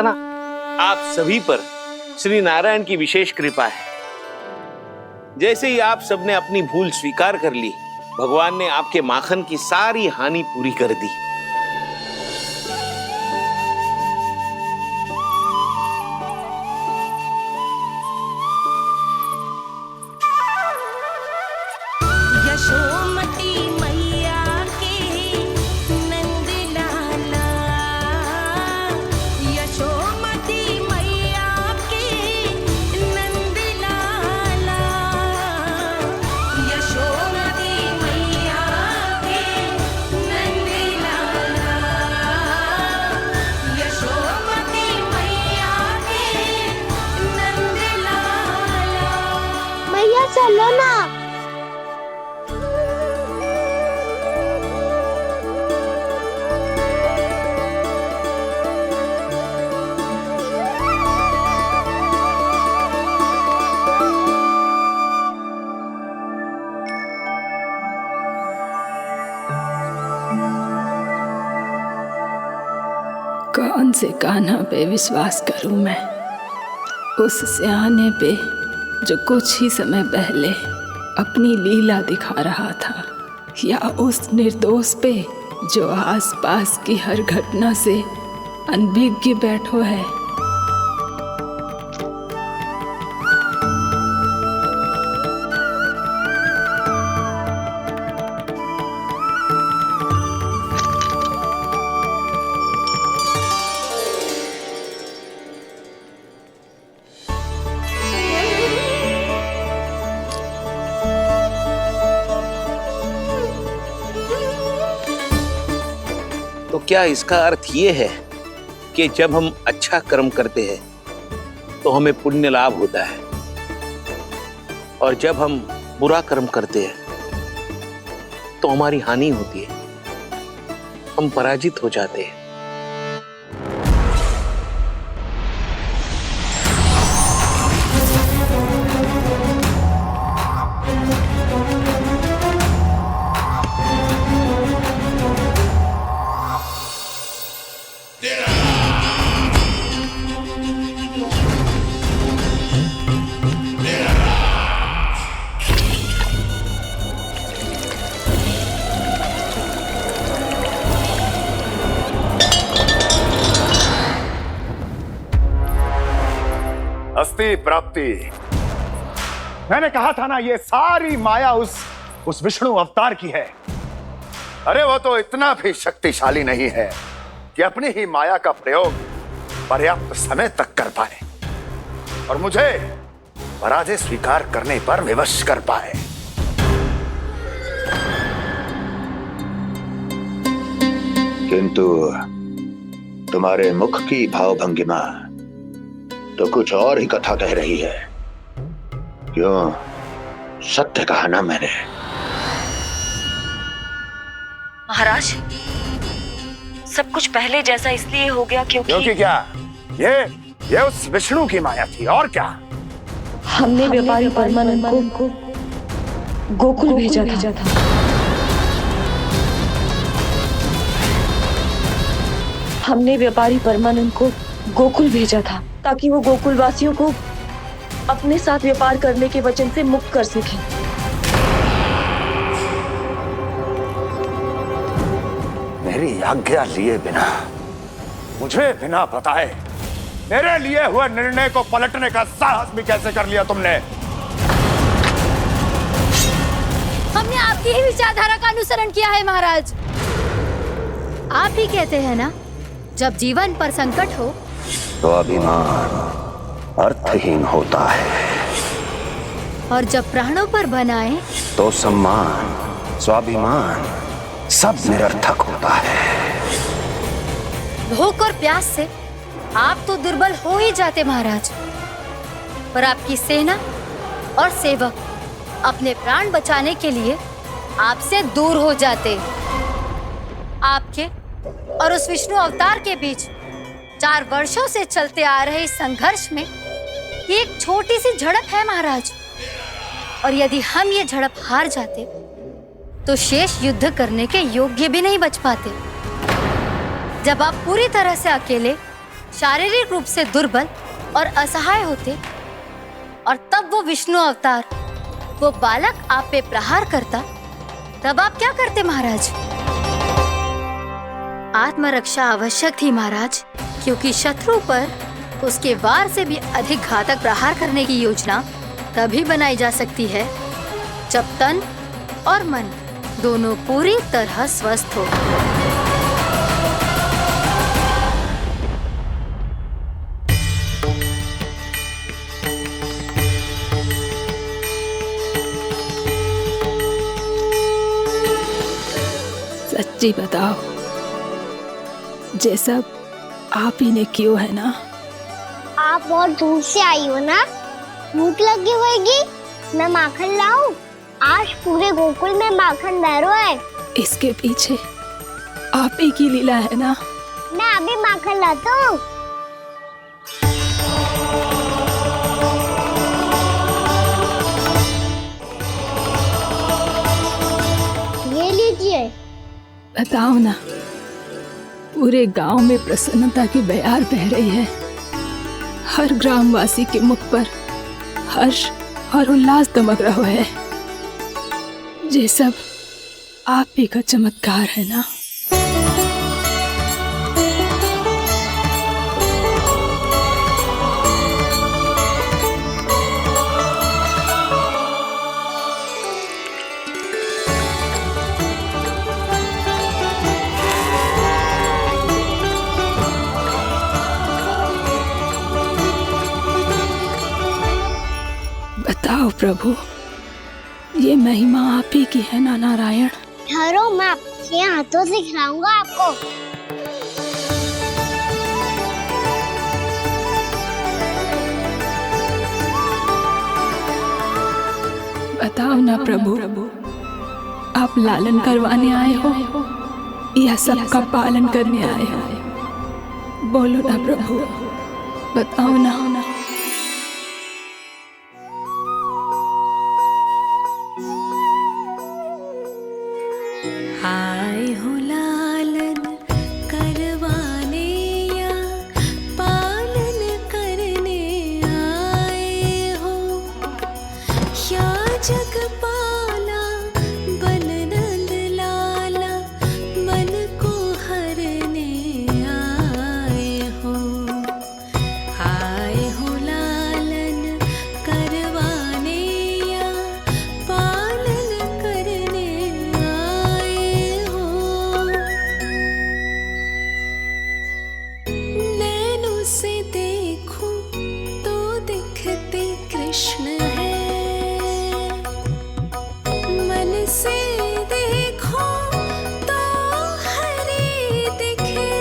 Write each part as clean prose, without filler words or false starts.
ना, आप सभी पर श्री नारायण की विशेष कृपा है। जैसे ही आप सबने अपनी भूल स्वीकार कर ली, भगवान ने आपके माखन की सारी हानि पूरी कर दी। यशोमती मैया के नंद लाला, यशोमती मैया के नंद लाला, यशोमती मैया के नंद लाला, यशोमती मैया के नंद लाला। मैया चलो ना। कौन से कान्हा पे विश्वास करूं मैं, उस सियाने पे जो कुछ ही समय पहले अपनी लीला दिखा रहा था, या उस निर्दोष पे जो आसपास की हर घटना से अनभिज्ञ बैठो है। तो क्या इसका अर्थ ये है कि जब हम अच्छा कर्म करते हैं तो हमें पुण्य लाभ होता है, और जब हम बुरा कर्म करते हैं तो हमारी हानि होती है, हम पराजित हो जाते हैं। अस्ति प्राप्ति। मैंने कहा था ना, ये सारी माया उस विष्णु अवतार की है। अरे वो तो इतना भी शक्तिशाली नहीं है कि अपनी ही माया का प्रयोग पर्याप्त समय तक कर पाए और मुझे पराजय स्वीकार करने पर विवश कर पाए। किंतु तुम्हारे मुख की भावभंगिमा तो कुछ और ही कथा कह रही है। क्यों, सत्य कहा ना मैंने। महाराज, सब कुछ पहले जैसा इसलिए हो गया क्योंकि क्या ये उस विष्णु की माया थी, और क्या? हमने व्यापारी परमानंद को गोकुल भेजा था। हमने व्यापारी परमानंद को गोकुल भेजा था ताकि वो गोकुल वासियों को अपने साथ व्यापार करने के वचन से मुक्त कर सके। मेरी आज्ञा लिए बिना, मुझे बिना बताए मेरे लिए हुए निर्णय को पलटने का साहस भी कैसे कर लिया तुमने? हमने आपकी ही विचारधारा का अनुसरण किया है महाराज। आप ही कहते हैं ना, जब जीवन पर संकट हो तो अभिमान अर्थहीन होता है, और जब प्राणों पर बनाए तो सम्मान स्वाभिमान सब निरर्थक होता है। भूख और प्यास से आप तो दुर्बल हो ही जाते महाराज, पर आपकी सेना और सेवक अपने प्राण बचाने के लिए आपसे दूर हो जाते। आपके और उस विष्णु अवतार के बीच 4 वर्षों से चलते आ रहे इस संघर्ष में ये एक छोटी सी झड़प है महाराज, और यदि हम ये झड़प हार जाते तो शेष युद्ध करने के योग्य भी नहीं बच पाते। जब आप पूरी तरह से अकेले शारीरिक रूप से दुर्बल और असहाय होते और तब वो विष्णु अवतार, वो बालक आप पे प्रहार करता, तब आप क्या करते महाराज? आत्मरक्षा आवश्यक थी महाराज, क्योंकि शत्रु पर उसके वार से भी अधिक घातक प्रहार करने की योजना तभी बनाई जा सकती है जब तन और मन दोनों पूरी तरह स्वस्थ हो। सच्ची बताओ, ये सब आप ही ने क्यों है ना? आप बहुत दूर से आई हो ना, भूख लगी होगी। मैं माखन लाऊं? आज पूरे गोकुल में माखन बह रहा है। इसके पीछे आप ही की लीला है ना? मैं अभी माखन लाता हूँ। ये लीजिए। बताओ ना, पूरे गांव में प्रसन्नता की बयार बह रही है। हर ग्रामवासी के मुख पर हर्ष और उल्लास दमक रहा है। ये सब आप ही का चमत्कार है ना? बताओ प्रभु, ये महिमा आप ही की है ना नारायण? ठहरो, मैं आपके हाथों से खिलाऊंगा आपको। बताओ ना प्रभु, आप लालन करवाने आए हो या सबका पालन करने आए हो? बोलो ना प्रभु, बताओ ना। आए हो लालन करवाने या पालन करने आए हो, या जगपाला बन नंद लाला मन को हरने आए हो। आए हो लालन करवाने या पालन करने आए हो। नैनों से देखूं तो दिखते कृष्ण है, मन से देखो तो हरि दिखे।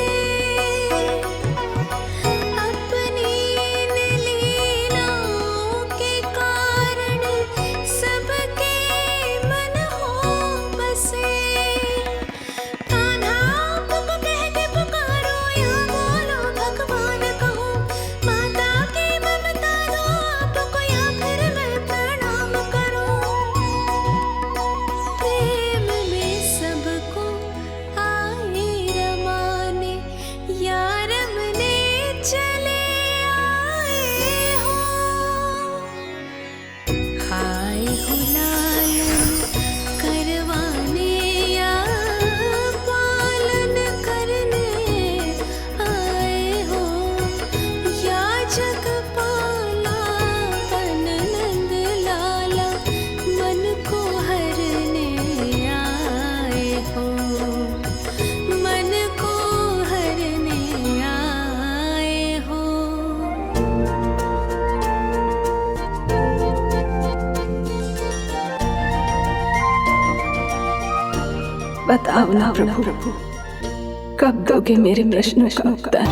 अपनी इन लीलाओं के कारण सबके मन हो बसे। कान्हा आपको कह के पुकारो या बोलो भगवान कहो, माता की ममता दो आपको या फिर मैं प्रणाम करूं। प्रेम में सबको आए रमाने, या रमने चले आए हो। आए हो लालन करवाने या पालन करने आए हो, या जगपाला बन नंद लाला मन को हरने आए हो। मन को हरने आए हो। बताओ ना प्रभु, कब दोगे मेरे प्रश्नों का उत्तर?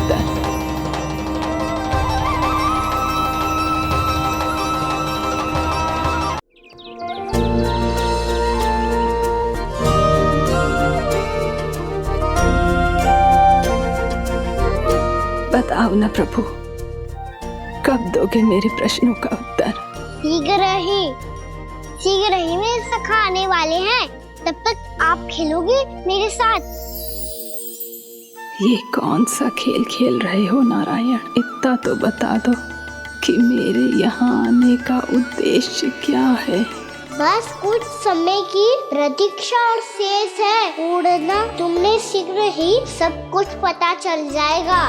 बताओ ना प्रभु, कब दोगे मेरे प्रश्नों का उत्तर? शीघ्र ही मेरे सखा आने वाले हैं। तब तक आप खेलोगे मेरे साथ। ये कौन सा खेल खेल रहे हो नारायण? इतना तो बता दो कि मेरे यहाँ आने का उद्देश्य क्या है? बस कुछ समय की प्रतीक्षा और शेष है। उड़ना तुमने शीघ्र ही सब कुछ पता चल जाएगा।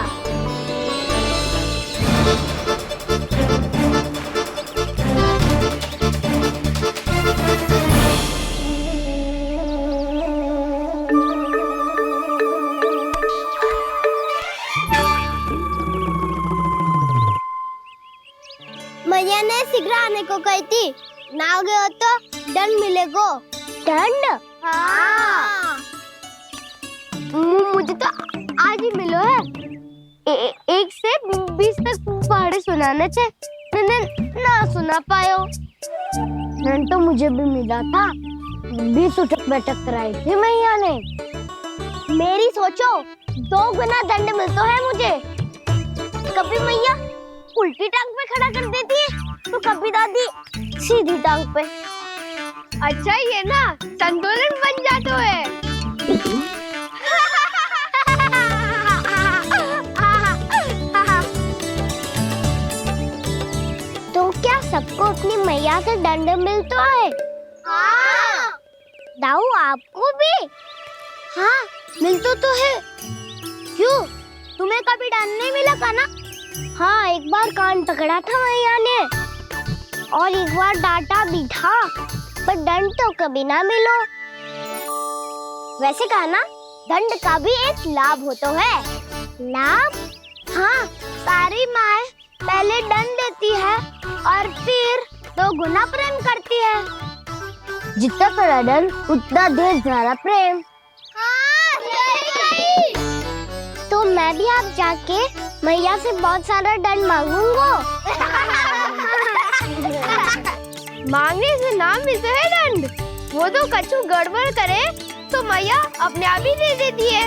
मैया ने शीघ्र आने को कही थी, ना आ गए हो तो दंड मिलेगा। दंड? हाँ। मुझे तो आज ही मिलो है। 1 से 20 तक पहाड़े सुनाने थे, ना सुना पायो। दंड तो मुझे भी मिला था, 20 उठक बैठक कराई थी मैया ने। मेरी सोचो, 2 गुना दंड मिलता है मुझे। कभी मैया उल्टी टांग पे खड़ा कर देती है तो कभी दादी सीधी टांग पे। अच्छा ये ना संतुलन बन जाता है। तो क्या सबको अपनी मैया से दंड मिलता है? हाँ। दाऊ आपको भी? हाँ मिलता तो है। क्यों, तुम्हें कभी दंड नहीं मिला था ना? हाँ, एक बार कान पकड़ा था मैया ने और एक बार डांटा भी था, पर दंड तो कभी ना मिलो। वैसे कहा ना, दंड का भी एक लाभ होता है। लाभ? हाँ, सारी माँ पहले दंड देती है और फिर 2 गुना प्रेम करती है। जितना बड़ा दंड उतना ढेर सारा प्रेम। हाँ, सही। तो मैं भी आप जाके मैया से बहुत सारा दंड मांगूंगा। मांगने से ना मिलता है दंड, वो तो कछु गड़बड़ करे तो मैया अपने आप ही दे देती है।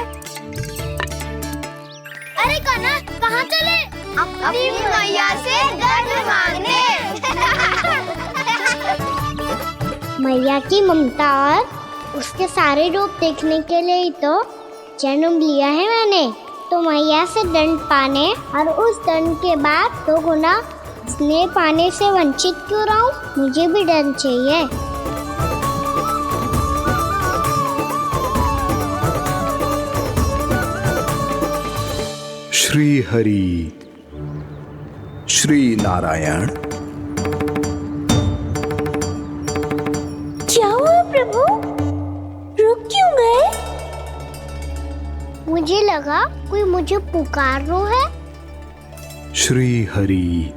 अरे कान्हा, कहाँ चले? अपनी मैया से दंड मांगने। मैया की ममता और उसके सारे रूप देखने के लिए ही तो जन्म लिया है मैंने। तो मैया से दंड पाने और उस दंड के बाद 2 गुना स्नेह पाने से वंचित क्यों रहूं? मुझे भी दंड चाहिए। श्री हरि, श्री नारायण। क्या हुआ प्रभु? रुक क्यों गए? मुझे लगा कोई मुझे पुकार रहा है। श्री हरि।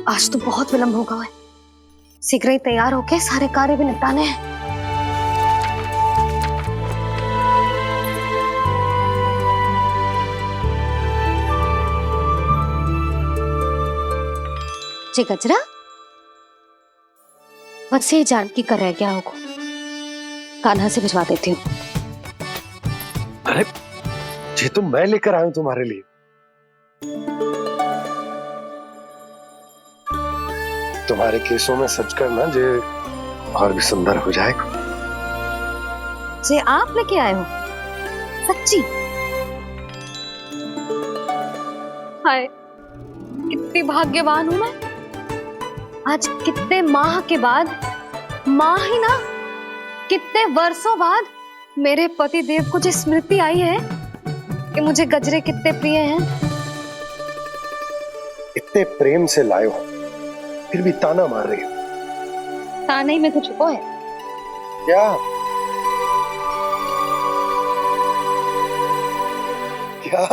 आज तो बहुत विलंब होगा है। शीघ्र ही तैयार होके सारे कार्य भी निपटाने हैं। जी गजरा, बस ये जानकी कर रह गया होगा, कान्हा से भिजवा देती हूँ। अरे ये तो मैं लेकर आया हूं तुम्हारे लिए। तुम्हारे केसों में सच करना जे और भी सुंदर हो जाएगा। जे आप लेके आए हो? सच्ची? हाय, कितनी भाग्यवान हूं मैं। आज कितने माह के बाद, माह ही ना, कितने वर्षों बाद मेरे पति देव को जो स्मृति आई है कि मुझे गजरे कितने प्रिय हैं। इतने प्रेम से लाए हो, फिर भी ताना मार रही हो। ताने ही में तो छुपो है। क्या? क्या?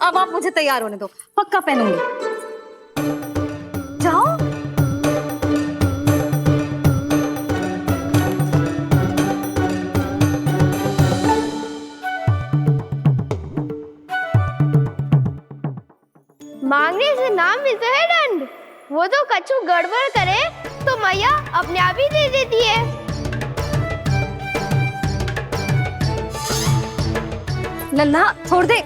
अब आप मुझे तैयार होने दो, पक्का पहनूंगी। जाओ। मांगने वो तो कछु गड़बड़ करे तो मैया अपने आप ही दे देती है। लल्ला छोड़ दे,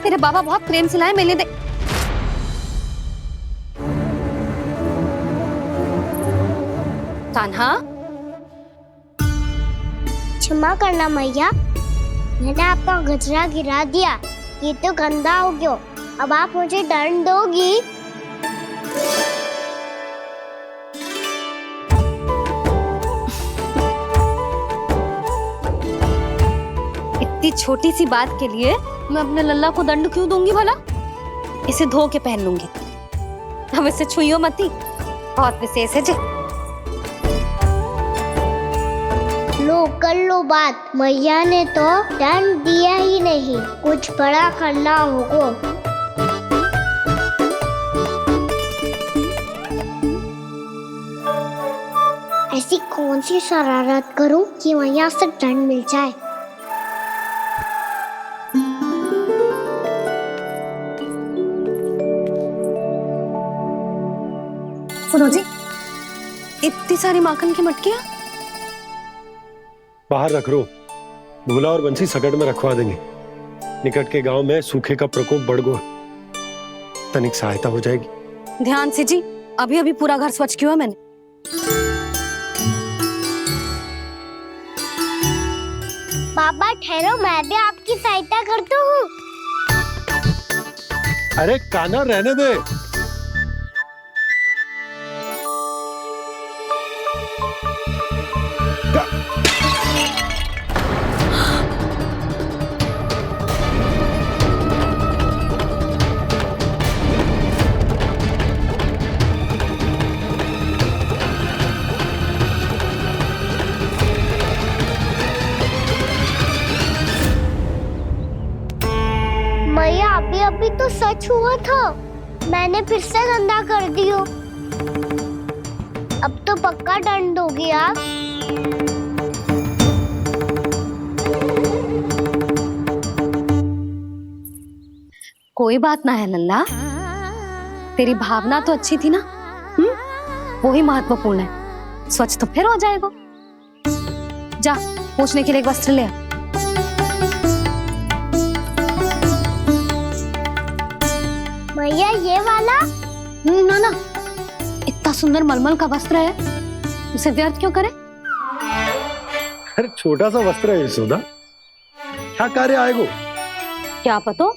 तेरे बाबा बहुत प्रेम से लाए, मिलने दे। कान्हा, क्षमा करना मैया, मैंने आपका गजरा गिरा दिया, ये तो गंदा हो गया। अब आप मुझे दंड दोगी? इतनी छोटी सी बात के लिए मैं अपने लल्ला को दंड क्यों दूंगी भला? इसे धो के पहन लूंगी। अब इसे छुइयो मती, बहुत विशेष है जी। लो कर लो बात, मैया ने तो दंड दिया ही नहीं, कुछ बड़ा करना होगा। ऐसी कौन सी शरारत करूं कि मैया से दंड मिल जाए? सुनो जी, इतनी सारी माखन की मटकियां बाहर रख रो, भूला और बंसी सकट में रखवा देंगे। निकट के गांव में सूखे का प्रकोप बढ़ गया, तनिक सहायता हो जाएगी। ध्यान से जी, अभी अभी पूरा घर स्वच्छ किया मैंने। पापा ठहरो, मैं भी आपकी सहायता करता हूँ। अरे कान्हा रहने दे। मैया अभी अभी तो सच हुआ था, मैंने फिर से गंदा कर दियो। अब तो पक्का दंड दोगी आप। कोई बात ना है लल्ला, तेरी भावना तो अच्छी थी ना, वो ही महत्वपूर्ण है। स्वच्छ तो फिर हो जाएगा। जा पूछने के लिए एक वस्त्र ले आ। मैया ये वाला? ना ना, इतना सुंदर मलमल का वस्त्र है, उसे व्यर्थ क्यों करे? अरे छोटा सा वस्त्र है यशोदा, क्या कार्य आएगा? क्या पता,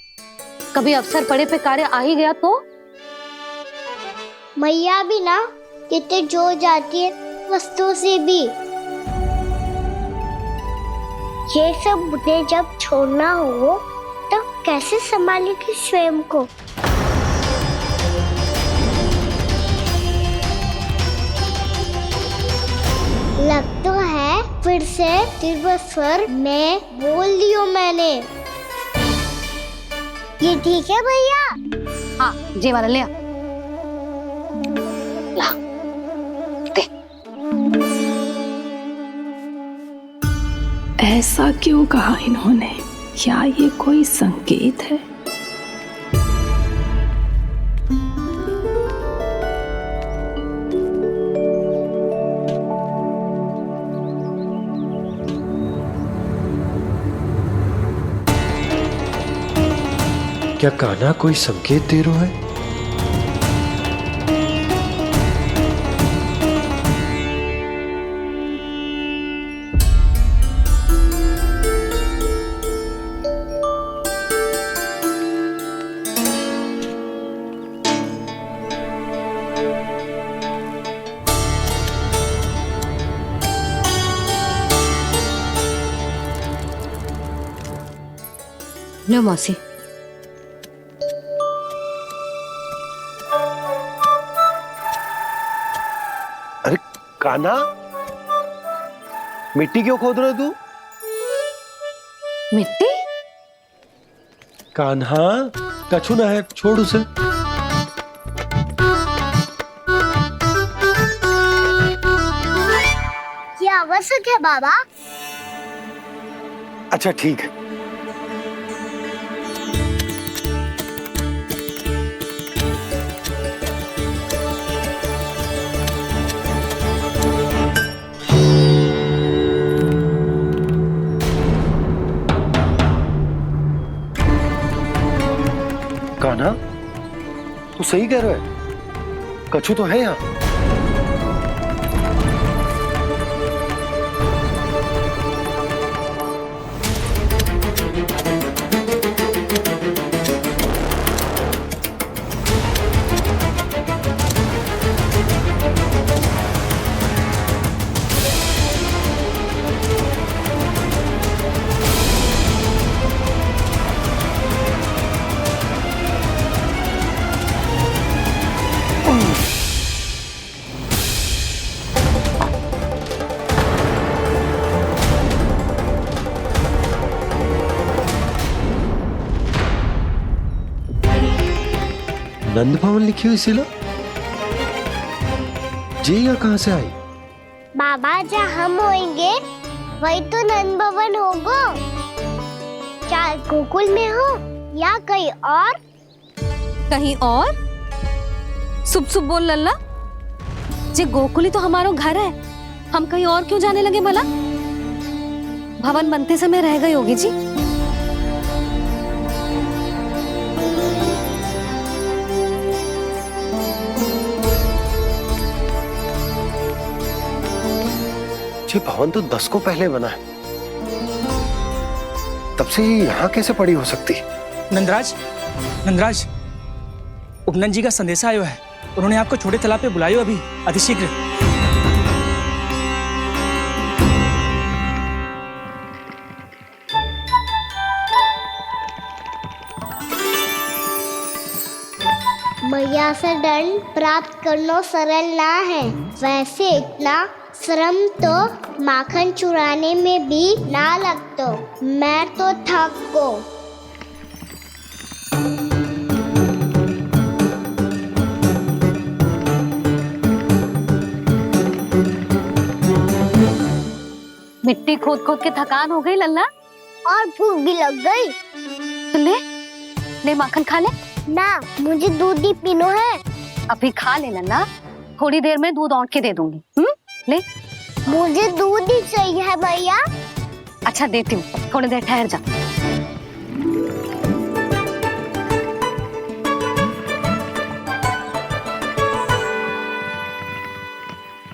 कभी अवसर पड़े पे कार्य आ ही गया तो? मैया भी ना कितने जो जाती है वस्तुओं से भी। ये सब मुझे जब छोड़ना हो तो कैसे संभालेगी स्वयं को? लग तो है फिर से तीव्र स्वर में बोल दियो मैंने। ये ठीक है भैया? हाँ, ये वाला ले आ। ला, दे। ऐसा क्यों कहा इन्होंने? क्या ये कोई संकेत है? क्या कान्हा कोई संकेत दे रहा है? लो मौसी। अरे कान्हा, मिट्टी क्यों खोद रहे तू? मिट्टी? कान्हा, कछु ना है, छोड़ उसे। ये आवश्यक है बाबा। अच्छा ठीक है। तू सही कह रहा है, कछु तो है यहाँ। नंद भवन लिखी हुई सिला जी यहाँ कहाँ से आई? बाबा जहाँ हम होंगे वही तो नंद भवन होगा। चाहे गोकुल में हो या कहीं और। कहीं और? सुब सुब बोल लल्ला, जे गोकुल ही तो हमारा घर है, हम कहीं और क्यों जाने लगे भला? भवन बनते समय रह गई होगी जी। ये भवन तो 10 को पहले बना है, तब से ही यहाँ कैसे पड़ी हो सकती? नंदराज, नंदराज, उपनंद जी का संदेशा आयो है। उन्होंने आपको छोटे तालाब पे बुलायो अभी अतिशीघ्र। मैया से दंड प्राप्त करना सरल ना है। वैसे इतना श्रम तो माखन चुराने में भी ना लगता। मैं तो थक गो। मिट्टी खोद खोद के थकान हो गई लल्ला, और भूख भी लग गई। तो ले माखन खा ले। ना, मुझे दूध ही पीना है। अभी खा ले लल्ला, थोड़ी देर में दूध औंट के दे दूंगी। ले। मुझे दूध ही चाहिए है भैया। अच्छा देती हूँ, थोड़ी देर ठहर जा।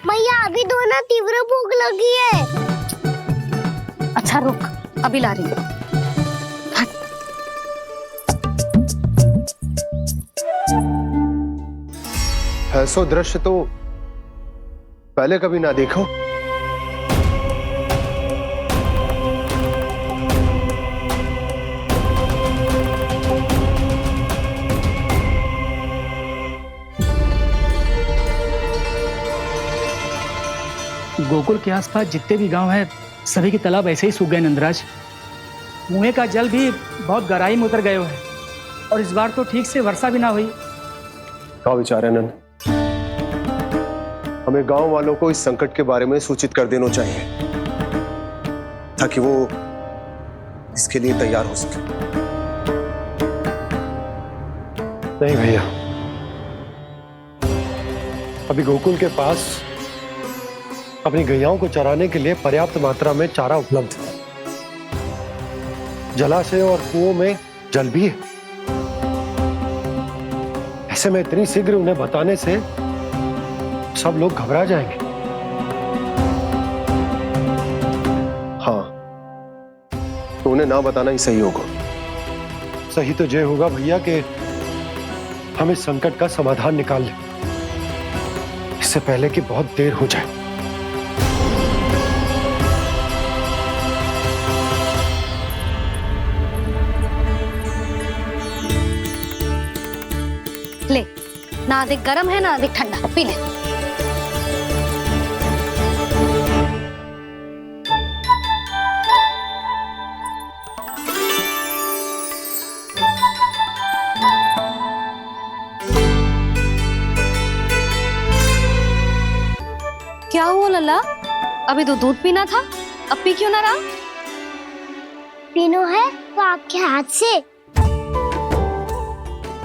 मैया अभी तो ना तीव्र भूख लगी है। अच्छा रुक, अभी ला रही हूँ। ऐसा दृश्य तो पहले कभी ना देखो। गोकुल के आसपास जितने भी गांव हैं, सभी के तालाब ऐसे ही सूख गए नंदराज। कुएं का जल भी बहुत गहराई में उतर गया है, और इस बार तो ठीक से वर्षा भी ना हुई। क्या विचार है नंद? हमें गांव वालों को इस संकट के बारे में सूचित कर देना चाहिए, ताकि वो इसके लिए तैयार हो सके। नहीं भैया, अभी गोकुल के पास अपनी गैयाओं को चराने के लिए पर्याप्त मात्रा में चारा उपलब्ध है। जलाशय और कुओं में जल भी है। ऐसे में इतनी शीघ्र उन्हें बताने से सब लोग घबरा जाएंगे। हाँ, तो उन्हें ना बताना ही सही होगा। सही तो ये होगा भैया कि हम इस संकट का समाधान निकाल लें, इससे पहले कि बहुत देर हो जाए। ले, ना अधिक गर्म है ना अधिक ठंडा, पी ले। क्या हुआ लल्ला? अभी तो दूध पीना था, अब पी क्यों ना रहा? पीनो है तो आपके हाथ से।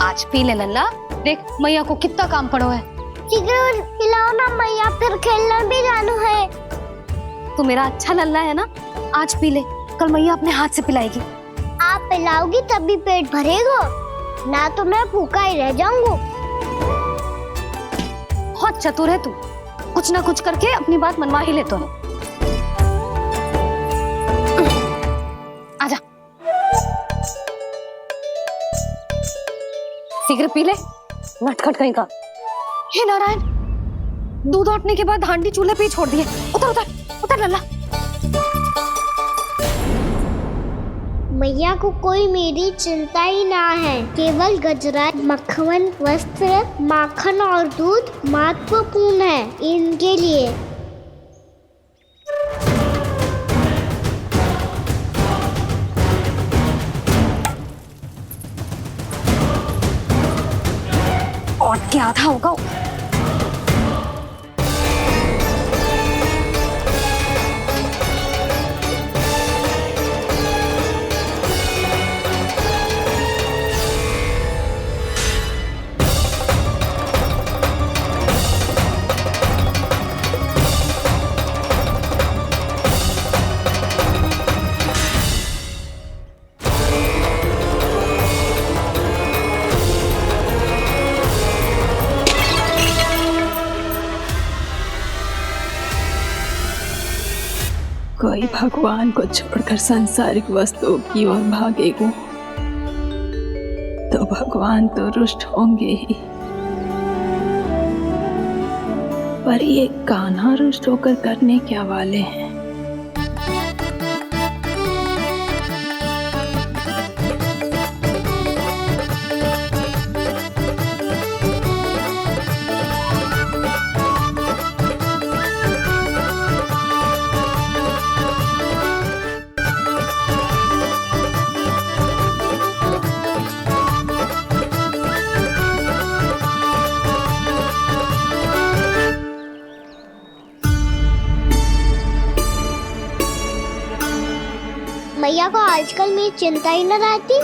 आज पी ले लल्ला, देख मैया को कितना काम पड़ो है। शीघ्र खिलाओ ना मैया, फिर खेलने भी जाना है। तू मेरा अच्छा लल्ला है ना, आज पी ले, कल मैया अपने हाथ से पिलाएगी। आप पिलाओगी तभी पेट भरेगा, ना तो मैं भूखा ही रह जाऊंगा। बहुत चतुर है तू, कुछ ना कुछ करके अपनी बात मनवा ही लेता है। आजा, शीघ्र पी ले, नटखट कहीं का। हे नारायण, दूध औटने के बाद हांडी चूल्हे पे ही छोड़ दिए। उतर उतर उतर लल्ला। मैया को कोई मेरी चिंता ही ना है, केवल गजरा, मक्खन, वस्त्र, माखन और दूध महत्वपूर्ण है इनके लिए। और क्या आधा होगा। कोई भगवान को छोड़कर सांसारिक वस्तुओं की ओर भागेगा तो भगवान तो रुष्ट होंगे ही, पर ये कान्हा रुष्ट होकर करने क्या वाले हैं। मैया को आजकल मेरी चिंता ही न रहती।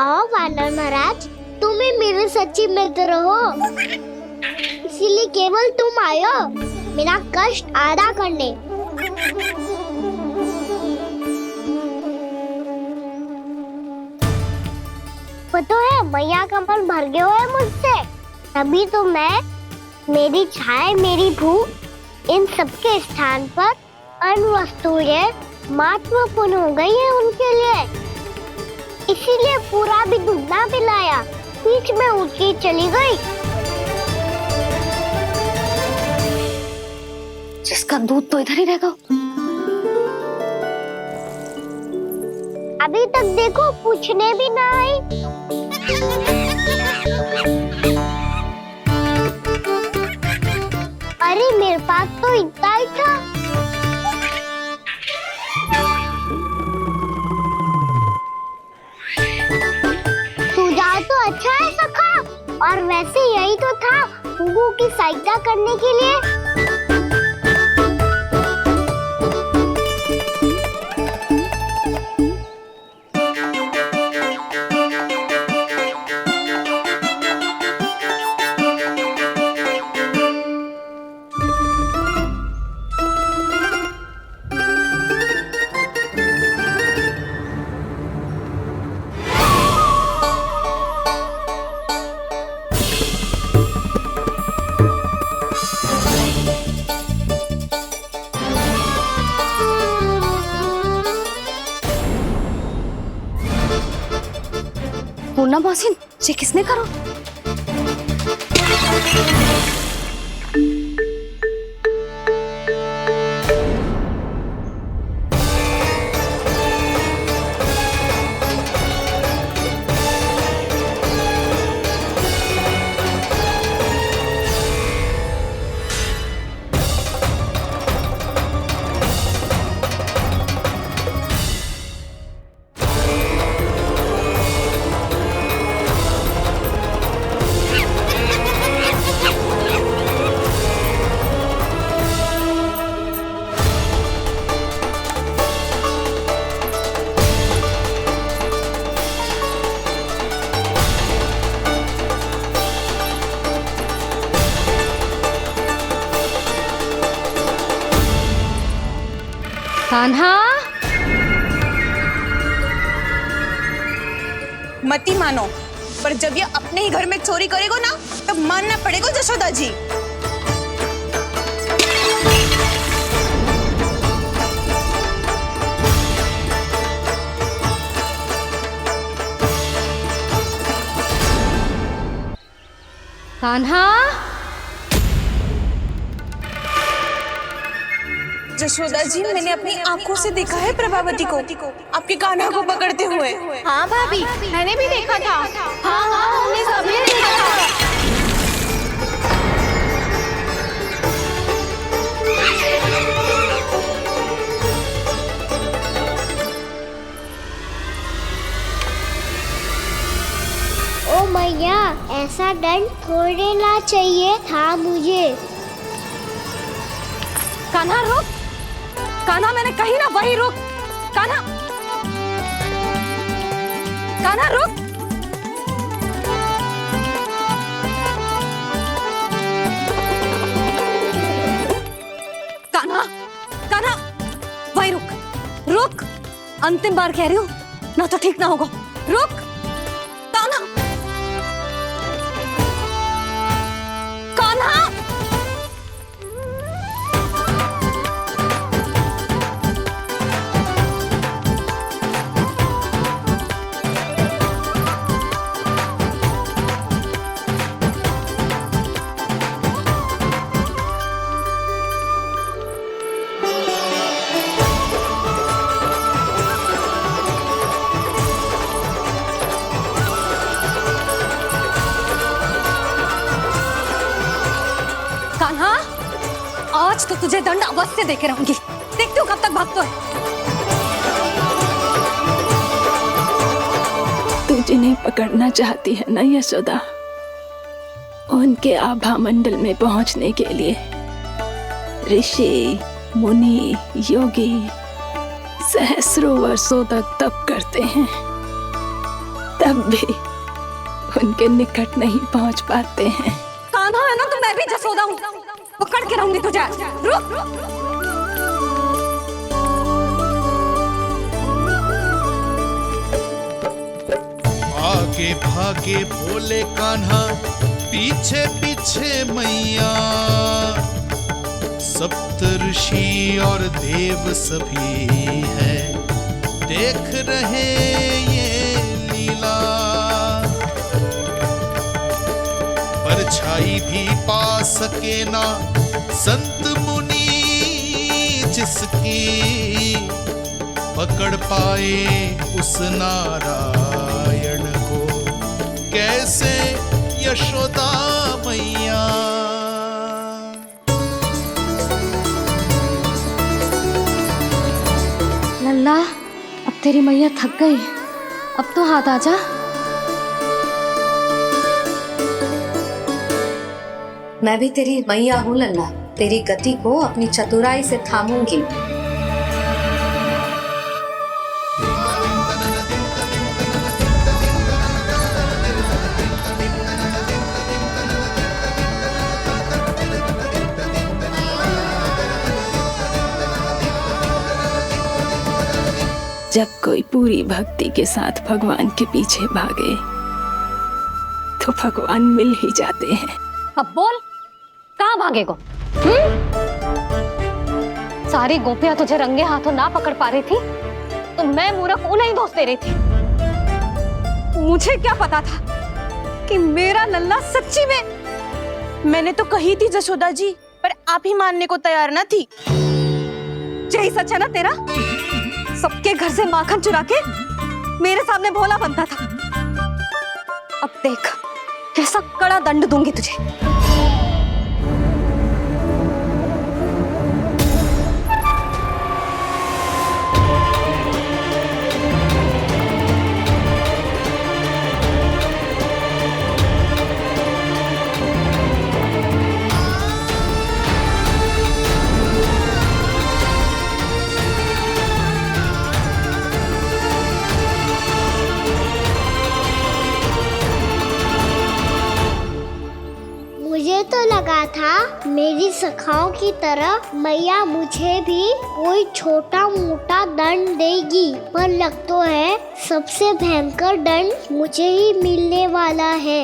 आओ वानर महाराज, तुम ही मेरे सच्ची मित्र हो, इसीलिए केवल तुम आयो मेरा कष्ट आधा करने। पता है मैया का मन भर गया है मुझसे, तभी तो मैं, मेरी छाया, मेरी भूख, इन सबके स्थान पर अन्य वस्तुएं महत्वपूर्ण हो गई है उनके लिए। इसीलिए पूरा भी दूध ना पिलाया, बीच में उठ के चली गई। जिसका दूध तो इधर ही रहेगा। अभी तक देखो पूछने भी ना आई। अरे मेरे पास तो इतना ही था। तो अच्छा है सखा, और वैसे यही तो था हुगू की सहायता करने के लिए। पूर्णा मौसी, ये किसने करो? कान्हा, मती मानो, पर जब ये अपने ही घर में चोरी करेगा ना, तो तो मानना पड़ेगा जशोदा जी। कान्हा, जशोदा जी, मैंने अपनी आंखों से देखा है प्रभावती को आपके कान्हा को पकड़ते हुए। हाँ भाभी, मैंने भी देखा था। हाँ हाँ, हमने सभी देखा था। ओ मैया, ऐसा दंड थोड़े ना चाहिए था मुझे। कान्हा रुक, कान्हा मैंने कही ना वही रुक। कान्हा, कान्हा रुक। कान्हा, कान्हा वही रुक, रुक। अंतिम बार कह रही हूँ, ना तो ठीक ना होगा। रुक कान्हा, कान्हा। कान्हा, आज तो तुझे दंड अवश्य देके रहूंगी। देखती हूँ कब तक भागता है। तू जिन्हें पकड़ना चाहती है ना यशोदा, उनके आभा मंडल में पहुंचने के लिए ऋषि, मुनि, योगी सहस्रों वर्षों तक तप करते हैं, तब भी उनके निकट नहीं पहुंच पाते हैं। कान्हा है ना, तो मैं भी जसोदा हूँ, पकड़ के रहूंगी तुझे। रुक। आगे भागे बोले कान्हा, पीछे पीछे मैया, सप्तऋषि और देव सभी है, देख रहे ये लीला। परछाई भी पा सके ना संत मुनि जिसकी, पकड़ पाए उस नारायण को कैसे यशोदा मैया। लल्ला, अब तेरी मैया थक गई, अब तो हाथ आजा। मैं भी तेरी मैया हूँ लल्ला, तेरी गति को अपनी चतुराई से थामूंगी। जब कोई पूरी भक्ति के साथ भगवान के पीछे भागे तो भगवान मिल ही जाते हैं। अब बोल, कहाँ भागेगा? सारी गोपियां तुझे रंगे हाथों ना पकड़ पा रही थी तो मैं मूर्ख उन्हें ही दोष दे रही थी। मुझे क्या पता था कि मेरा लल्ला सच्ची में। मैंने तो कही थी जसोदा जी, पर आप ही मानने को तैयार ना थी। यही सच है ना तेरा? सबके घर से माखन चुरा के मेरे सामने भोला बनता था। अब देख कैसा कड़ा दंड दूंगी तुझे। मुझे तो लगा था मेरी सखाओं की तरह मैया मुझे भी कोई छोटा मोटा दंड देगी, पर लग तो है सबसे भयंकर दंड मुझे ही मिलने वाला है।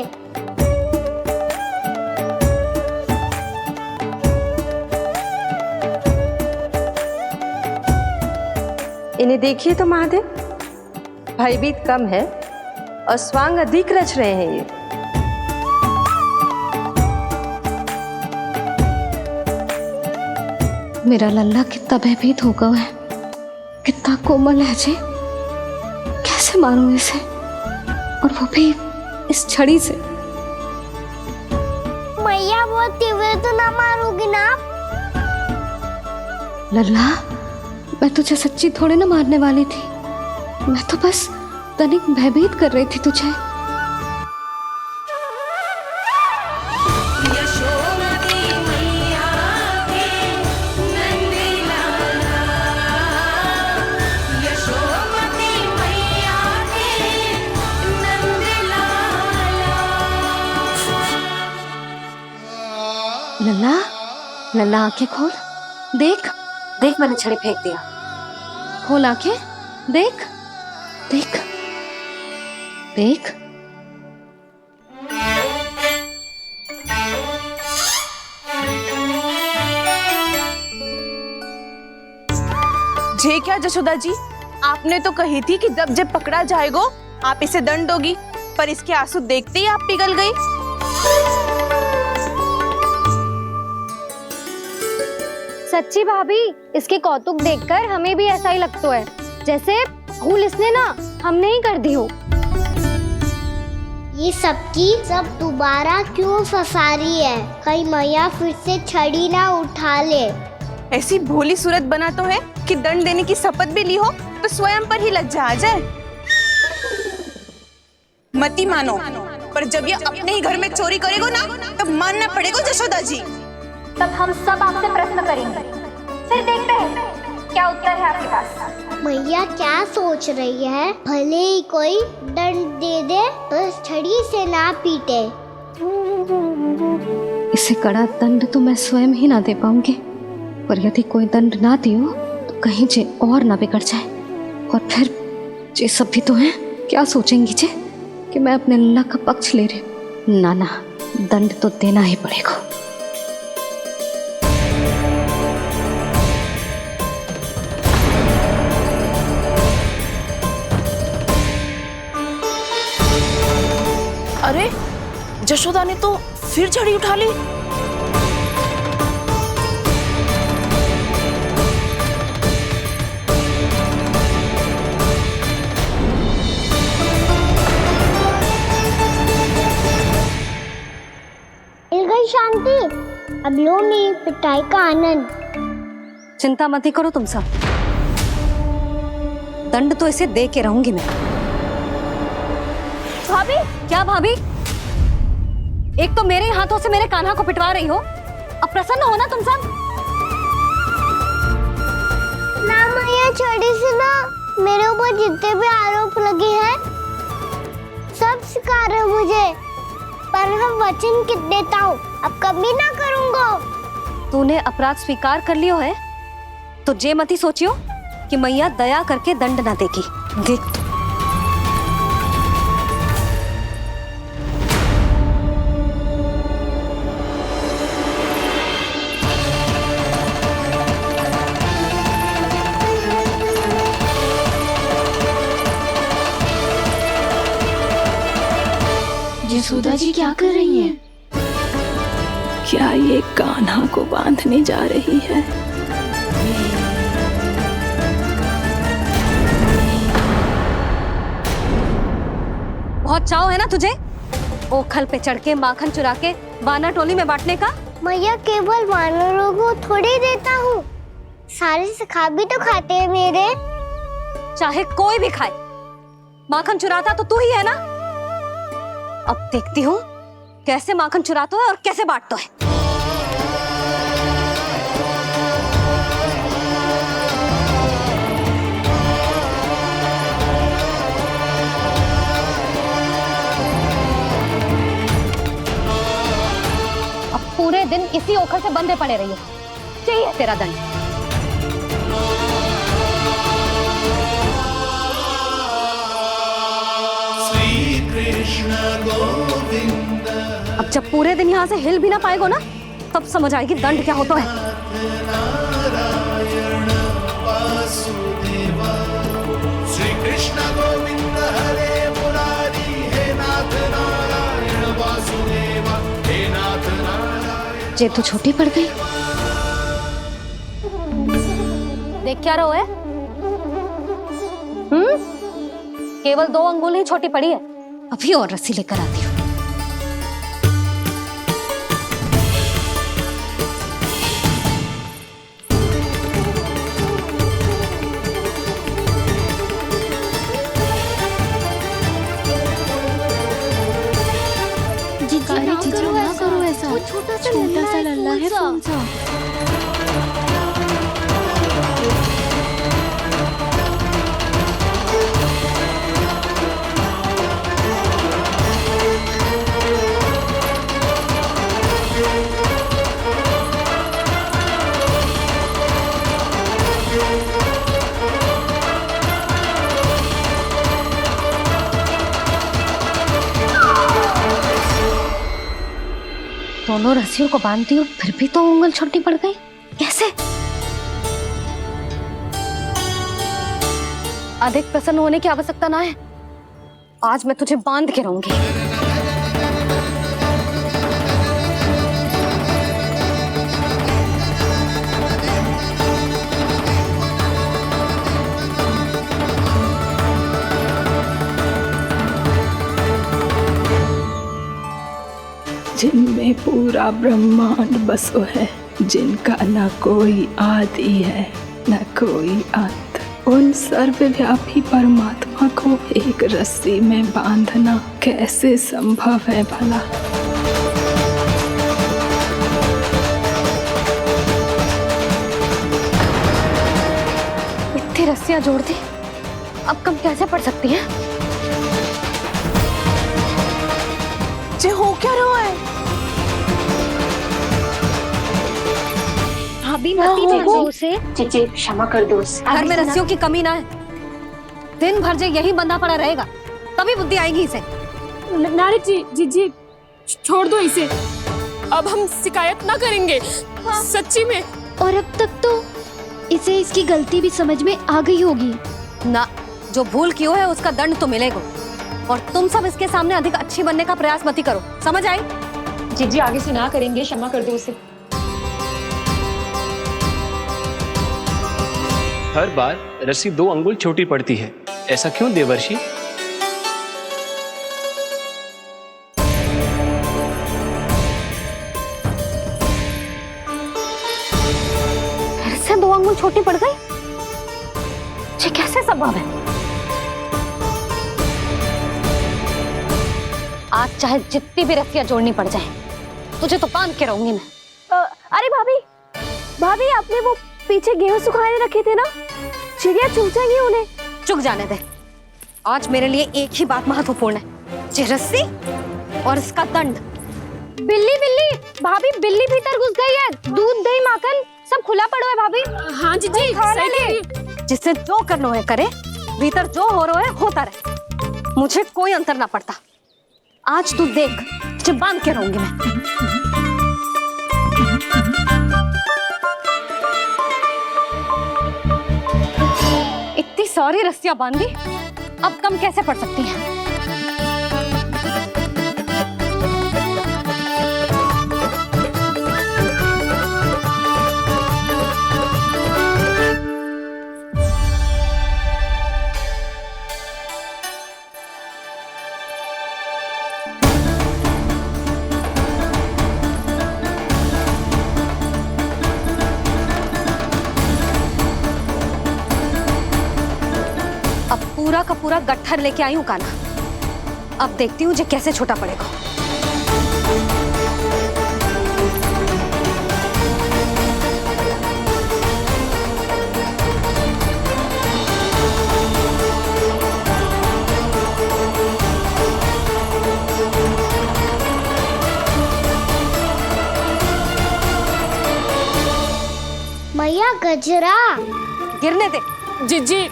इन्हें देखिए तो महादेव, भयभीत कम है और स्वांग अधिक रच रहे हैं ये। मेरा लल्ला कितना भयभीत होगा है, कितना कोमल है जी। कैसे मारूं इसे, और वो भी इस छड़ी से। मैया बहुत तीव्र तो ना मारोगी ना आप? लल्ला, मैं तुझे सच्ची थोड़े ना मारने वाली थी, मैं तो बस तनिक भयभीत कर रही थी तुझे। लल्ला, लल्ला आंखें खोल, देख देख मैंने छड़ी फेंक दिया। खोल आंखें, देख देख देख। जे क्या जशोदा जी, आपने तो कही थी कि जब जब पकड़ा जाएगा आप इसे दंड दोगी, पर इसके आंसू देखते ही आप पिघल गई। सच्ची भाभी, इसके कौतुक देखकर हमें भी ऐसा ही लगता है जैसे भूल इसने ना हमने ही कर दी हो। ये सबकी सब दोबारा क्यों फंसा रही है? कहीं मैया फिर से छड़ी ना उठा ले। ऐसी भोली सूरत बना तो है कि दंड देने की शपथ भी ली हो तो स्वयं पर ही लज्जा आ जाए। मती मानो, पर जब ये अपने ही घर में चोरी करेगो ना तब मानना पड़ेगा जशोदा जी। तब हम सब आपसे प्रश्न करेंगे, फिर देखते हैं क्या उत्तर है आपके पास। मैया क्या सोच रही है? भले ही कोई दंड दे दे, बस छड़ी से ना पीटे। इसे कड़ा दंड तो मैं स्वयं ही ना दे पाऊंगी, पर यदि कोई दंड ना दियो तो कहीं जे और ना बिगड़ जाए, और फिर जे सब भी तो हैं, क्या सोचेंगी जे कि मैं अपने लल्ला का पक्ष ले रही हूँ। ना ना, दंड तो देना ही पड़ेगा। अरे जशोदा ने तो फिर छड़ी उठा ली। मिल गई शांति, अब लो मेरी पिटाई का आनंद। चिंता मत ही करो तुम सब, दंड तो इसे दे के रहूंगी मैं। भाभी, क्या भाभी? एक तो मेरे हाथों से मेरे कान्हा को पिटवा रही हो, अब प्रसन्न हो ना तुम सब? ना मैया, छड़ी से ना मेरे ऊपर जितने भी आरोप लगे हैं सब स्वीकार है मुझे, पर हम वचन कित देता हूँ, अब कभी ना करूँगा। तूने अपराध स्वीकार कर लियो है तो जे मत ही सोचियो कि मैया दया करके दंड ना देगी। देख तू। यशोदा जी क्या कर रही हैं? क्या ये कान्हा को बांधने जा रही है? बहुत चाव है ना तुझे ओखल पे चढ़ के माखन चुरा के वानर टोली में बांटने का? मैया, केवल वानरों को थोड़ी देता हूँ, सारे सिखा भी तो खाते हैं मेरे। चाहे कोई भी खाए, माखन चुराता तो तू ही है ना। अब देखती हूँ कैसे माखन चुराता है और कैसे बांटता है। अब पूरे दिन इसी ओखल से बंधे पड़े रहिए, चाहिए तेरा दंड। अब जब पूरे दिन यहाँ से हिल भी ना पाएगो ना, तब समझ आएगी दंड क्या होता है। श्री कृष्ण गोविंद हरे मुरारी, हे नाथ नारायण वासुदेव, हे नाथ नारायण। ये तो छोटी पड़ गई। देख क्या रहो है? केवल 2 अंगुल ही छोटी पड़ी है। अभी और रस्सी लेकर आती हूँ। जीजू ना करो ऐसा। छोटा सा लल्ला है कौन सा? दोनों रस्सियों को बांधती हूँ, फिर भी तो उंगल छोटी पड़ गई। कैसे? अधिक प्रसन्न होने की आवश्यकता ना है। आज मैं तुझे बांध के रहूंगी। जिनमें पूरा ब्रह्मांड बसो है, जिनका न कोई आदि है न कोई अंत, उन सर्वव्यापी परमात्मा को एक रस्सी में बांधना कैसे संभव है भला? इतनी रस्सियां जोड़ दी, अब कम कैसे पड़ सकती हैं? जे हो क्या रहा है? भाभी मत से चीची क्षमा कर दो। घर में रस्सियों की कमी ना है। दिन भर जो यही बंधा पड़ा रहेगा, तभी बुद्धि आएगी इसे। नारद जी जी छोड़ दो इसे। अब हम शिकायत ना करेंगे। सच्ची में। और अब तक तो इसे इसकी गलती भी समझ में आ गई होगी ना। जो भूल की है उसका दंड तो मिलेगा। और तुम सब इसके सामने अधिक अच्छी बनने का प्रयास मत ही करो, समझ आई? जीजी आगे से ना करेंगे, क्षमा कर दो उसे। हर बार रस्सी 2 अंगुल छोटी पड़ती है, ऐसा क्यों देवर्षि? फिर से 2 अंगुल छोटी पड़ गई? ये कैसे संभव है? आज चाहे जितनी भी रस्सियां जोड़नी पड़ जाए, तुझे तो बांध के रहूंगी मैं। अरे भाभी आपने वो पीछे गेहूं सुखाने रखे थे ना, चिड़िया चुग जाएंगी उन्हें। चुग जाने दे। आज मेरे लिए एक ही बात महत्वपूर्ण है, ये रस्सी और इसका दंड। बिल्ली भाभी, बिल्ली भीतर घुस गई है। दूध दही माखन सब खुला पड़ा है भाभी। हाँ जी जी सही कह रही। जिससे जो करना है करे, भीतर जो हो रहा है होता रहे, मुझे कोई अंतर ना पड़ता। आज तू देख, तुझे बांध के रहूंगी मैं। इतनी सारी रस्सियां बांधी, अब कम कैसे पड़ सकती हैं? पूरा का पूरा गट्ठर लेके आई हूँ कान्हा। अब देखती हूँ जे कैसे छोटा पड़ेगा। मैया गजरा गिरने दे। जीजी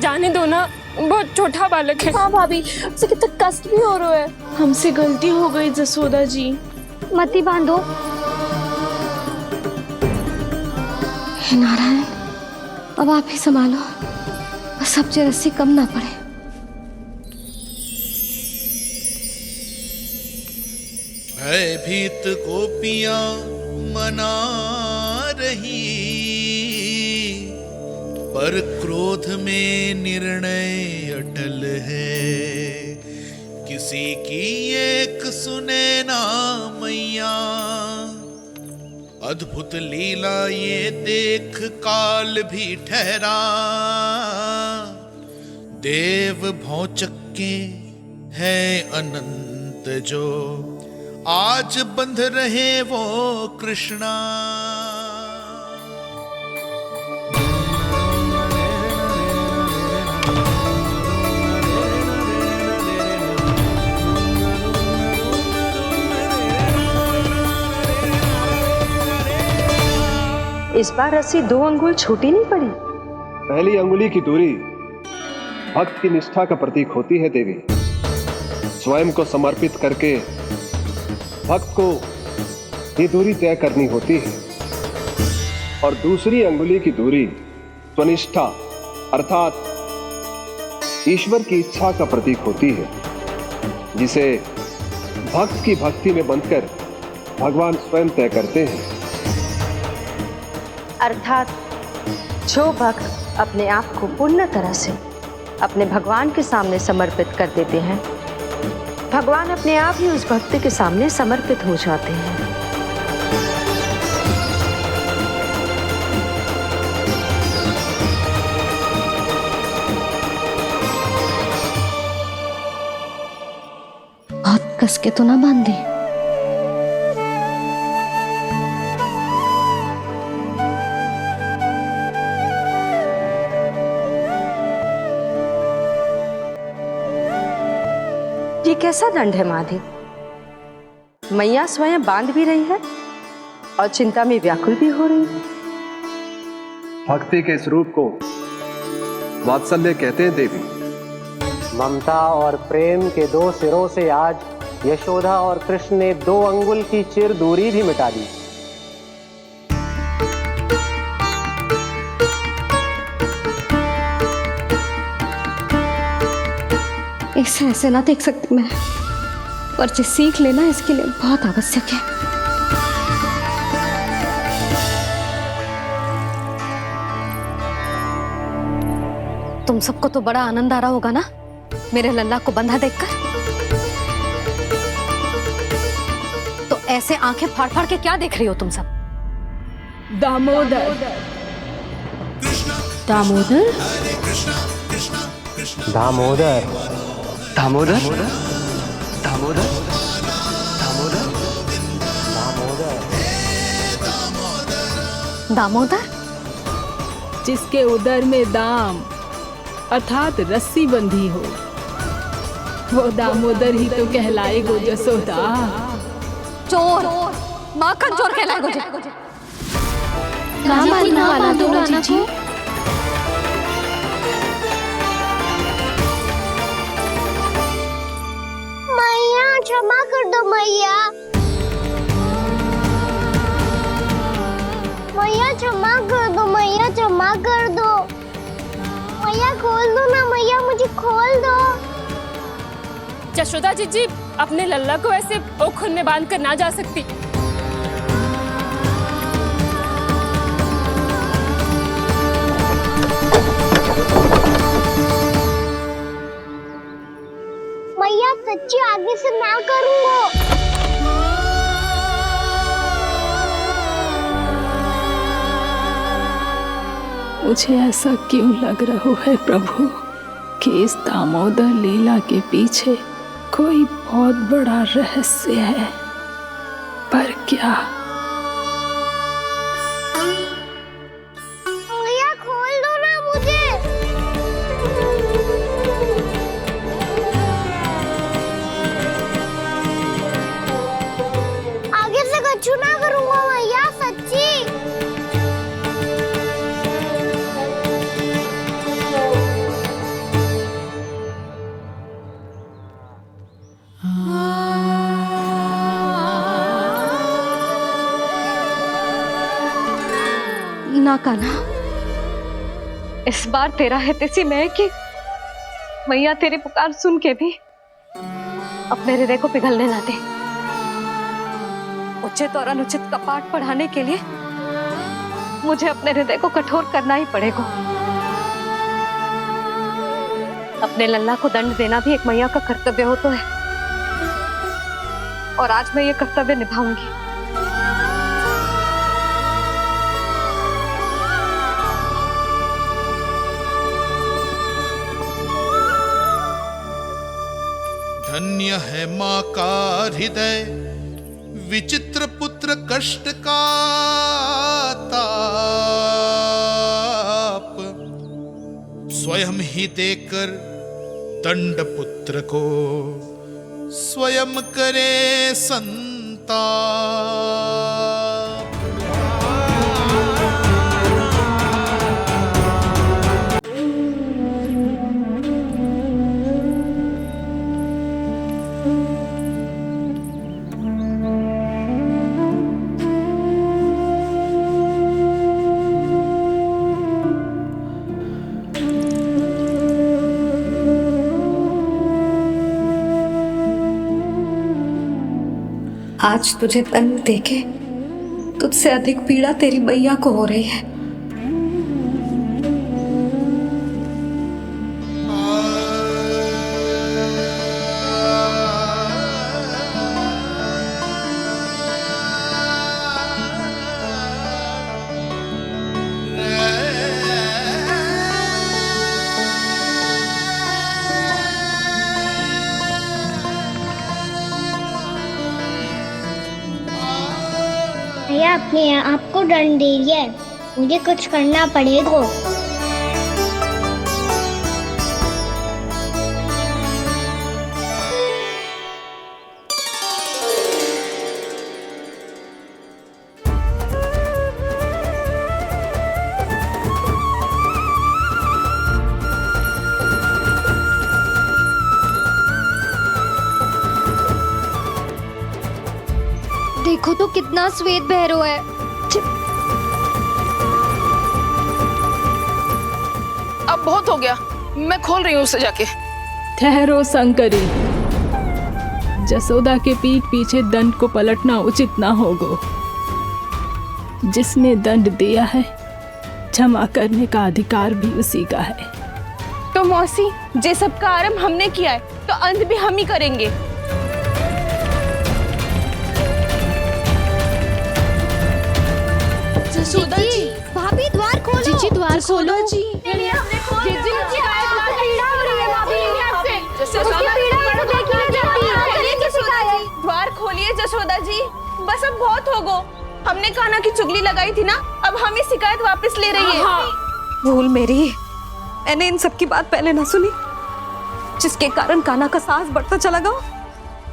जाने दो ना, बहुत छोटा बालक है। हाँ भाभी, उसे कितना कष्ट भी हो रहा है। हमसे गलती हो गई जसोदा जी। मत ही बांधो। हे नारायण, अब आप ही संभालो, बस सब जे रस्सी कम ना पड़े। भयभीत गोपियां मना रही, पर क्रोध में निर्णय अटल है। किसी की एक सुने ना मैया, अद्भुत लीला ये देख काल भी ठहरा। देव भौचक्के है अनंत जो, आज बंध रहे वो कृष्णा। इस बार रस्सी 2 अंगुल छोटी नहीं पड़ी। पहली अंगुली की दूरी भक्त की निष्ठा का प्रतीक होती है देवी। स्वयं को समर्पित करके भक्त को ये दूरी तय करनी होती है। और दूसरी अंगुली की दूरी स्वनिष्ठा अर्थात ईश्वर की इच्छा का प्रतीक होती है, जिसे भक्त की भक्ति में बंधकर भगवान स्वयं तय करते हैं। अर्थात जो भक्त अपने आप को पूर्ण तरह से अपने भगवान के सामने समर्पित कर देते हैं, भगवान अपने आप ही उस भक्त के सामने समर्पित हो जाते हैं। बहुत कस के तो ना बांधे। ये कैसा दंड है माधी? मैया स्वयं बांध भी रही है और चिंता में व्याकुल भी हो रही है। भक्ति के इस रूप को वात्सल्य कहते हैं देवी। ममता और प्रेम के 2 सिरों से आज यशोदा और कृष्ण ने 2 अंगुल की चिर दूरी भी मिटा दी। ऐसे ऐसे ना देख सकती मैं, पर जो सीख लेना इसके लिए बहुत आवश्यक है। तुम सबको तो बड़ा आनंद आ रहा होगा ना मेरे लल्ला को बंधा देखकर। तो ऐसे आंखें फाड़ फाड़ के क्या देख रही हो तुम सब? दामोदर। दामोदर? दामोदर। दामोदर? दामोदर? दामोदर? जिसके उदर में दाम अर्थात रस्सी बंधी हो, वो दामोदर ही तो कहलाएगो जसोदा। चोर, माखन चोर कहलाएगो जे। मैया क्षमा कर दो मैया। मैया क्षमा कर दो, मैया क्षमा कर दो। मैया खोल दो ना मैया, मुझे खोल दो। जशोदा जी अपने लल्ला को ऐसे ओखुन में बांध कर ना जा सकती। मैया सच्ची आगे से ना करूंगा। मुझे ऐसा क्यों लग रहा है प्रभु कि इस दामोदर लीला के पीछे कोई बहुत बड़ा रहस्य है, पर क्या? मैया खोल दो ना मुझे। आगे से कछु ना करूंगा मैया, सच्ची। ना कान्हा, इस बार तेरा हितैषी मैं कि मैया तेरी पुकार सुन के भी अपने हृदय को पिघलने ना दे। उचित और अनुचित का पाठ पढ़ाने के लिए मुझे अपने हृदय को कठोर करना ही पड़ेगा। अपने लल्ला को दंड देना भी एक मैया का कर्तव्य हो तो है, और आज मैं ये कर्तव्य निभाऊंगी। धन्य है माँ का हृदय, विचित्र पुत्र कष्ट का ताप, स्वयं ही देकर दंड पुत्र को स्वयं करे संताप। आज तुझे दंड देके तुझसे अधिक पीड़ा तेरी मैया को हो रही है। भैया अपने आप को दंड दे रही है, मुझे कुछ करना पड़ेगा। देखो तो कितना श्वेत भैरव है। अब बहुत हो गया, मैं खोल रही हूँ उसे जाके। ठहरो शंकरी, जसोदा के पीठ पीछे दंड को पलटना उचित ना होगा। जिसने दंड दिया है क्षमा करने का अधिकार भी उसी का है। तो मौसी, जे सब का आरंभ हमने किया है तो अंत भी हम ही करेंगे। जसोदा जी, भाभी द्वार खोलो। जीजी द्वार खोलो। जी द्वार खोलिए जसोदा जी, बस अब बहुत हो गो। हमने कान्हा की चुगली लगाई थी ना, अब हम ये शिकायत वापस ले रही है। भूल मेरी, मैंने इन सब की बात पहले ना सुनी, जिसके कारण कान्हा का साहस बढ़ता चला गया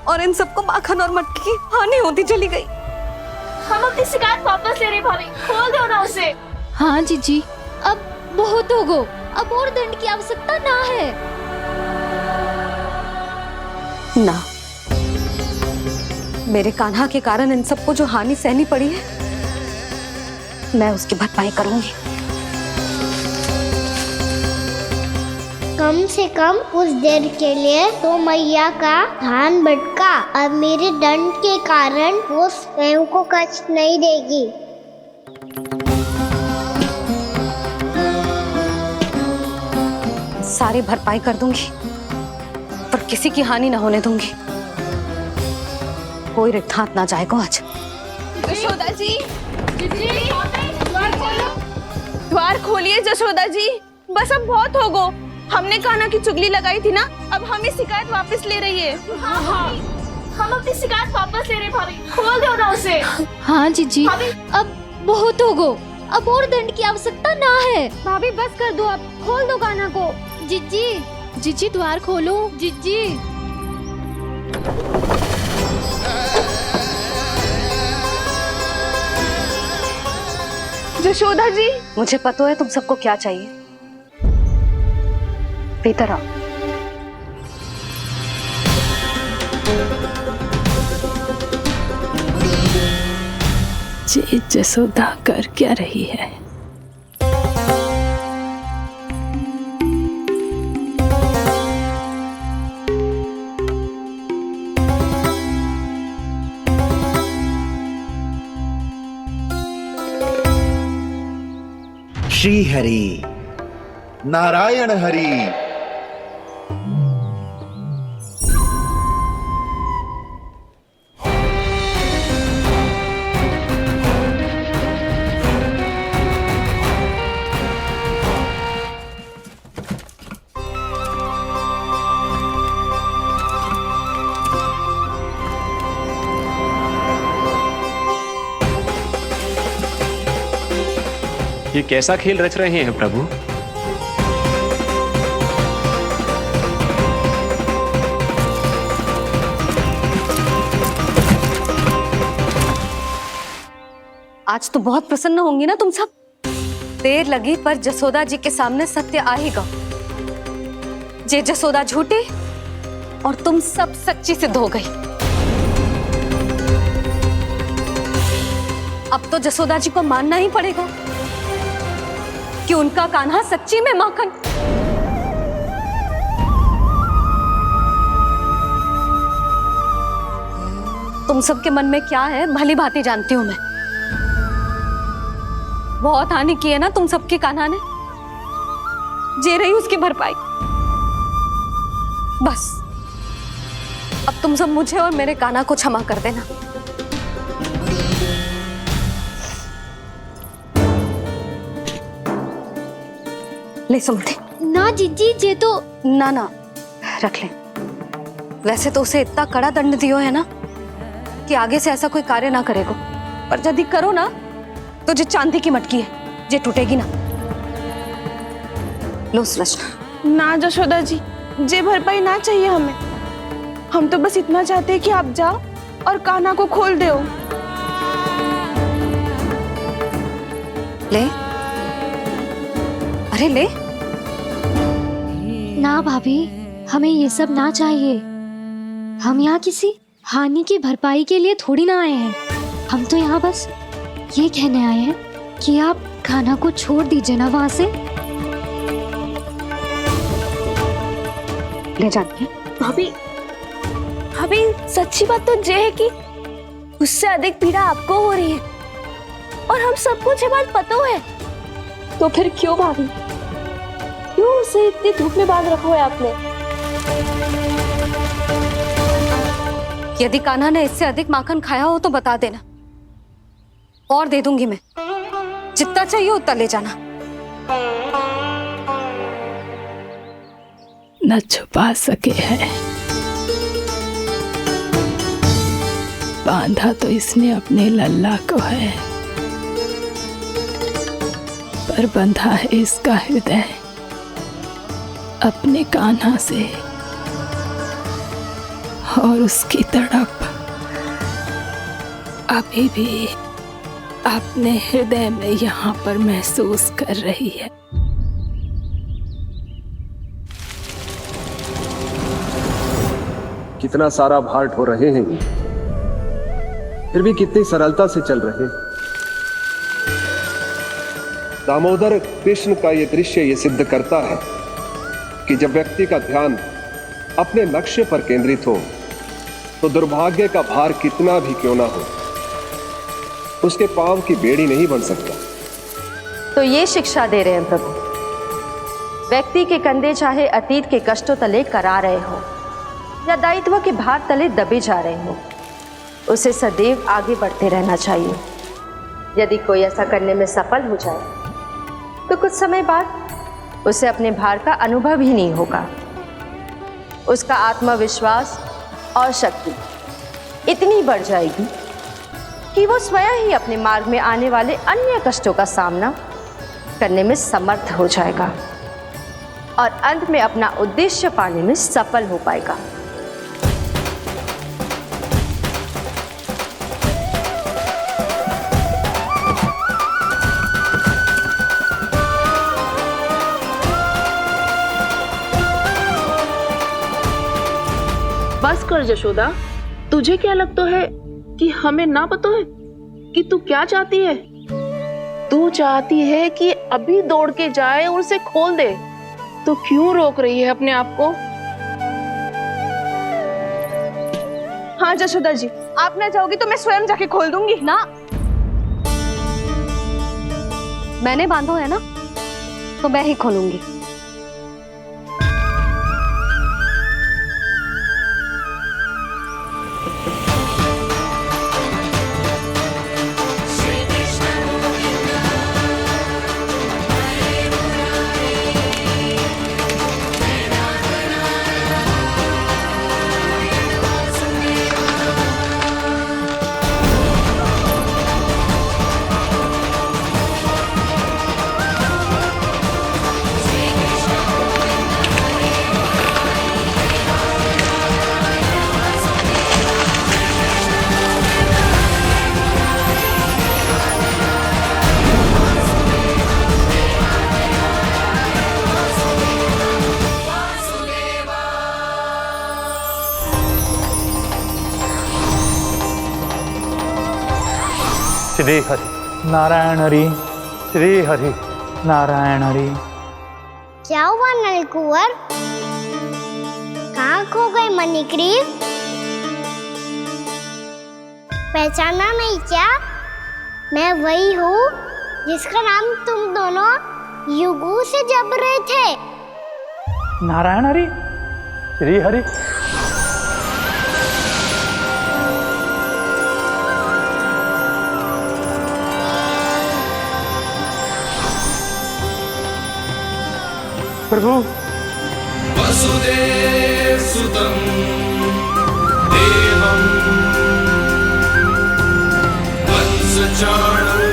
और इन सबको माखन और मटकी की हानि होती चली गई। हम अपनी शिकायत वापस ले रहे भाभी, खोल दो ना उसे। हाँ जीजी, अब बहुत हो गो, अब और दंड की आवश्यकता ना है। ना, मेरे कान्हा के कारण इन सबको जो हानि सहनी पड़ी है, मैं उसकी भरपाई करूंगी। कम से कम कुछ देर के लिए तो मैया का ध्यान भटका, अब मेरे दंड के कारण वो स्वयं को कष्ट नहीं देगी। सारी भरपाई कर दूंगी, पर किसी की हानि ना होने दूंगी। कोई रिक्त हाथ ना जाएगा आज। जसोदा जी, द्वार खोलिए जसोदा जी, बस अब बहुत हो गो। हमने कान्हा की चुगली लगाई थी ना, अब हम ये शिकायत वापस ले रही है। हम अपनी शिकायत वापस ले रहे भाभी, खोल दो ना उसे। हाँ जीजी, अब बहुत हो गो, अब और दंड की आवश्यकता ना है। भाभी बस कर दो, अब खोल दो कान्हा को। जीजी, जीजी द्वार खोलो। जीजी जशोदा जी, मुझे पता है तुम सबको क्या चाहिए। भीतर आओ। ये जसोदा कर क्या रही है? श्री हरि, नारायण हरि। ये कैसा खेल रच रहे हैं प्रभु? आज तो बहुत प्रसन्न होंगी ना तुम सब। देर लगी पर जसोदा जी के सामने सत्य आएगा। जे जसोदा झूठी और तुम सब सच्ची सिद्ध हो गई। अब तो जसोदा जी को मानना ही पड़ेगा कि उनका कान्हा सच्ची में माखन। तुम सबके मन में क्या है भली भांति जानती हूं मैं। बहुत हानि की है ना तुम सबकी कान्हा ने। जे रही उसकी भरपाई। बस अब तुम सब मुझे और मेरे कान्हा को क्षमा कर देना। ले सुमति। ना जीजी जे तो ना ना रख ले। वैसे तो उसे इतना कड़ा दंड दियो है ना कि आगे से ऐसा कोई कार्य ना करेगा। पर यदि करो ना तो जो चांदी की मटकी है जे टूटेगी ना। लो सुरज। ना जशोदा जी, जे भरपाई ना चाहिए हमें। हम तो बस इतना चाहते हैं कि आप जाओ और कान्हा को खोल दो। ले अरे ले। ना भाभी, हमें ये सब ना चाहिए। हम यहाँ किसी हानि की भरपाई के लिए थोड़ी ना आए हैं। हम तो यहाँ बस ये कहने आए हैं कि आप कान्हा को छोड़ दीजिए ना वहां से। ले जाती है भाभी। भाभी सच्ची बात तो ये है कि उससे अधिक पीड़ा आपको हो रही है और हम सबको ये बात पता है। तो फिर क्यों भाभी, क्यों उसे इतनी धूप में बांध रखा है आपने? यदि कान्हा ने इससे अधिक माखन खाया हो तो बता देना और दे दूंगी मैं। जितना चाहिए उतना ले जाना। न छुपा सके है, बांधा तो इसने अपने लल्ला को है, पर बंधा है इसका हृदय अपने कान्हा से। और उसकी तड़प अभी भी अपने हृदय में यहाँ पर महसूस कर रही है। कितना सारा भार ढो रहे हैं, फिर भी कितनी सरलता से चल रहे हैं। दामोदर कृष्ण का यह दृश्य ये सिद्ध करता है कि जब व्यक्ति का ध्यान अपने लक्ष्य पर केंद्रित हो तो दुर्भाग्य का भार कितना भी क्यों ना हो, उसके पांव की बेड़ी नहीं बन सकता। तो ये शिक्षा दे रहे हैं प्रभु। व्यक्ति के कंधे चाहे अतीत के कष्टों तले करा रहे हो या दायित्व के भार तले दबे जा रहे हो, उसे सदैव आगे बढ़ते रहना चाहिए। यदि कोई ऐसा करने में सफल हो जाए तो कुछ समय बाद उसे अपने भार का अनुभव ही नहीं होगा। उसका आत्मविश्वास और शक्ति इतनी बढ़ जाएगी कि वो स्वयं ही अपने मार्ग में आने वाले अन्य कष्टों का सामना करने में समर्थ हो जाएगा और अंत में अपना उद्देश्य पाने में सफल हो पाएगा। बस कर जशोदा, तुझे क्या लगता है कि हमें ना पता है कि तू क्या चाहती है? तू चाहती है कि अभी दौड़ के जाए और उसे खोल दे, तो क्यों रोक रही है अपने आप को? हाँ जशोदा जी, आप ना जाओगी तो मैं स्वयं जाके खोल दूंगी। ना, मैंने बांधो है ना, तो मैं ही खोलूंगी। श्री हरि नारायण हरि, श्री हरि नारायण हरि। क्या हुआ नलकुंवर? कहाँ खो गए मणिग्रीव? पहचाना नहीं क्या? मैं वही हूँ जिसका नाम तुम दोनों युगों से जप रहे थे। नारायण हरि, श्री हरि। प्रभु वसुदेव सुतं देवं वंशचाणूरमर्दनम्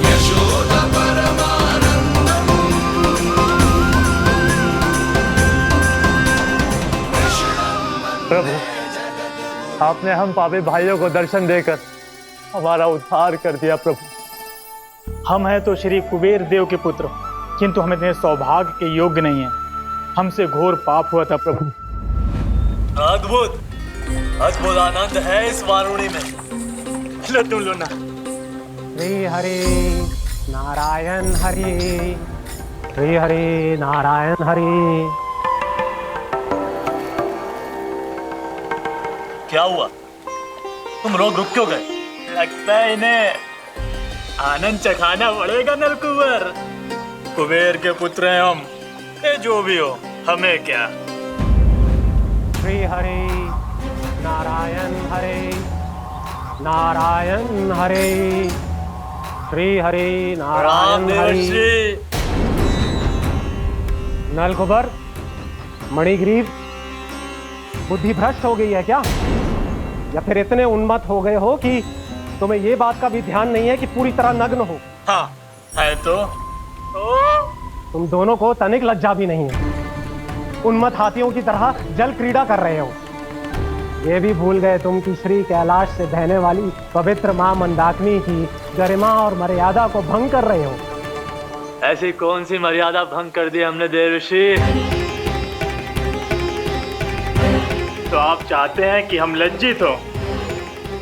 यशोद परमानन्दम् प्रभु, आपने हम पापी भाइयों को दर्शन देकर हमारा उद्धार कर दिया। प्रभु, हम हैं तो श्री कुबेर देव के पुत्र, किंतु हम इतने सौभाग्य के योग्य नहीं हैं। हमसे घोर पाप हुआ था प्रभु। अद्भुत अद्भुत आनंद है इस वारुणी में। लो तुम लो ना। श्री हरि नारायण हरि, श्री हरि नारायण हरि। क्या हुआ? तुम रोग रुक क्यों गए? लगता है इन्हें आनंद चखाना पड़ेगा नलकुंवर। कुबेर के पुत्र हैं हम, ये जो भी हो हमें क्या। श्री हरि नारायण हरि, नारायण हरि, श्री हरि नारायण हरि। नलकुबर, मणिग्रीव, बुद्धि भ्रष्ट हो गई है क्या? या फिर इतने उन्मत्त हो गए हो कि तुम्हें ये बात का भी ध्यान नहीं है कि पूरी तरह नग्न हो? हाँ है तो। तुम दोनों को तनिक लज्जा भी नहीं है। उन्मत्त हाथियों की तरह जल क्रीड़ा कर रहे हो। ये भी भूल गए तुम कि श्री कैलाश से बहने वाली पवित्र मां मंदाकिनी की गरिमा और मर्यादा को भंग कर रहे हो। ऐसी कौन सी मर्यादा भंग कर दी हमने देवर्षि? तो आप चाहते हैं कि हम लज्जित हो,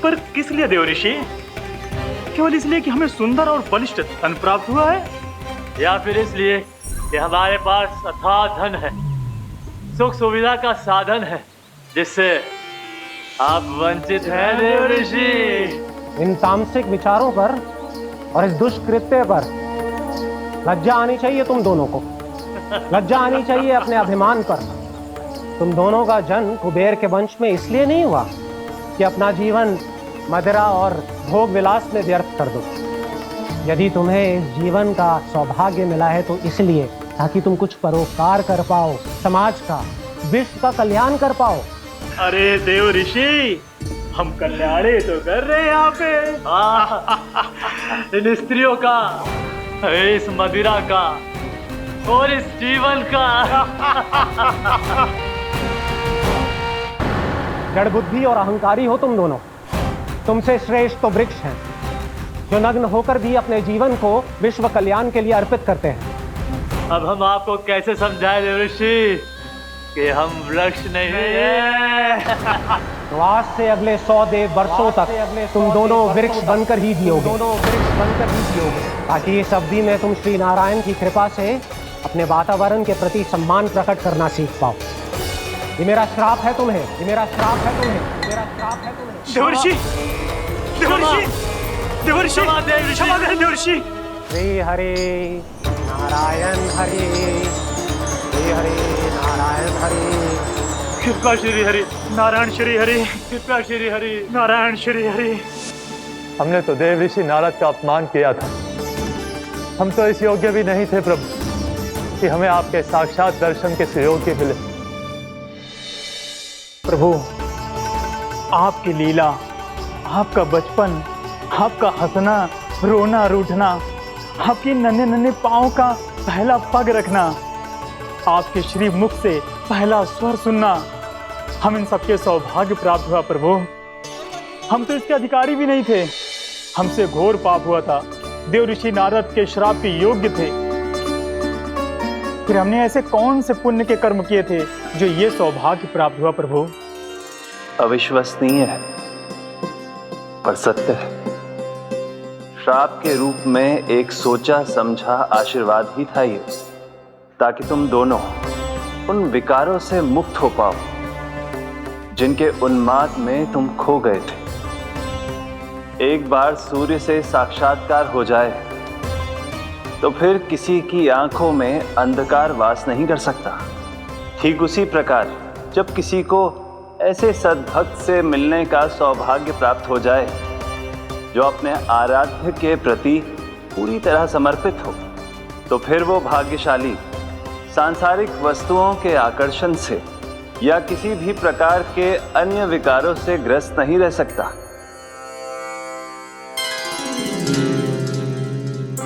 पर किस लिए देवर्षि? केवल इसलिए कि हमें सुंदर और बलिष्ठ धन प्राप्त हुआ है, या फिर इसलिए कि हमारे पास अथाह धन है, सुख सुविधा का साधन है, जिससे आप वंचित हैं देवर्षि? इन तामसिक विचारों पर और इस दुष्कृत्य पर लज्जा आनी चाहिए तुम दोनों को। लज्जा आनी चाहिए अपने अभिमान पर। तुम दोनों का जन्म कुबेर के वंश में इसलिए नहीं हुआ कि अपना जीवन मदिरा और भोग विलास में व्यर्थ कर दो। यदि तुम्हें इस जीवन का सौभाग्य मिला है तो इसलिए ताकि तुम कुछ परोपकार कर पाओ, समाज का, विश्व का कल्याण कर पाओ। अरे देव ऋषि, हम कल्याणी तो कर रहे हैं यहाँ पे। इन स्त्रियों का, इस मदिरा का और इस जीवन का। जड़ बुद्धि और अहंकारी हो तुम दोनों। तुमसे श्रेष्ठ तो वृक्ष हैं, जो नग्न होकर भी अपने जीवन को विश्व कल्याण के लिए अर्पित करते हैं। अब हम आपको कैसे समझाएं देवर्षि कि हम वृक्ष नहीं हैं? तो आज से अगले 100 देव वर्षों तक तुम दोनों वृक्ष बनकर ही जियोगे, ताकि इस अवधि में तुम श्री नारायण की कृपा से अपने वातावरण के प्रति सम्मान प्रकट करना सीख पाओ। ये मेरा श्राप है तुम्हें, ये मेरा श्राप है तुम्हें, ये मेरा श्राप है तुम्हें। देवर्षि, देवर्षि, देवर्षि क्षमा दे देवर्षि। श्री हरि नारायण हरि, श्री हरि नारायण हरि। कृपा श्री हरि नारायण श्री हरि, कृपा श्री हरि नारायण श्री हरि। हमने तो देव ऋषि नारद का अपमान किया था। हम तो इस योग्य भी नहीं थे प्रभु कि हमें आपके साक्षात दर्शन के सुयोग्य मिले। प्रभु, आपकी लीला, आपका बचपन, आपका हंसना, रोना, रूठना, आपकी नन्हे नन्हे पाँव का पहला पग रखना, आपके श्री मुख से पहला स्वर सुनना, हम इन सबके सौभाग्य प्राप्त हुआ प्रभु। हम तो इसके अधिकारी भी नहीं थे। हमसे घोर पाप हुआ था, देव ऋषि नारद के श्राप के योग्य थे। फिर हमने ऐसे कौन से पुण्य के कर्म किए थे जो ये सौभाग्य प्राप्त हुआ प्रभु? अविश्वसनीय है पर सत्य है। श्राप के रूप में एक सोचा समझा आशीर्वाद ही था ये, ताकि तुम दोनों उन विकारों से मुक्त हो पाओ जिनके उन्माद में तुम खो गए थे। एक बार सूर्य से साक्षात्कार हो जाए तो फिर किसी की आंखों में अंधकार वास नहीं कर सकता। ठीक उसी प्रकार जब किसी को ऐसे सद्भक्त से मिलने का सौभाग्य प्राप्त हो जाए जो अपने आराध्य के प्रति पूरी तरह समर्पित हो, तो फिर वो भाग्यशाली सांसारिक वस्तुओं के आकर्षण से या किसी भी प्रकार के अन्य विकारों से ग्रस्त नहीं रह सकता।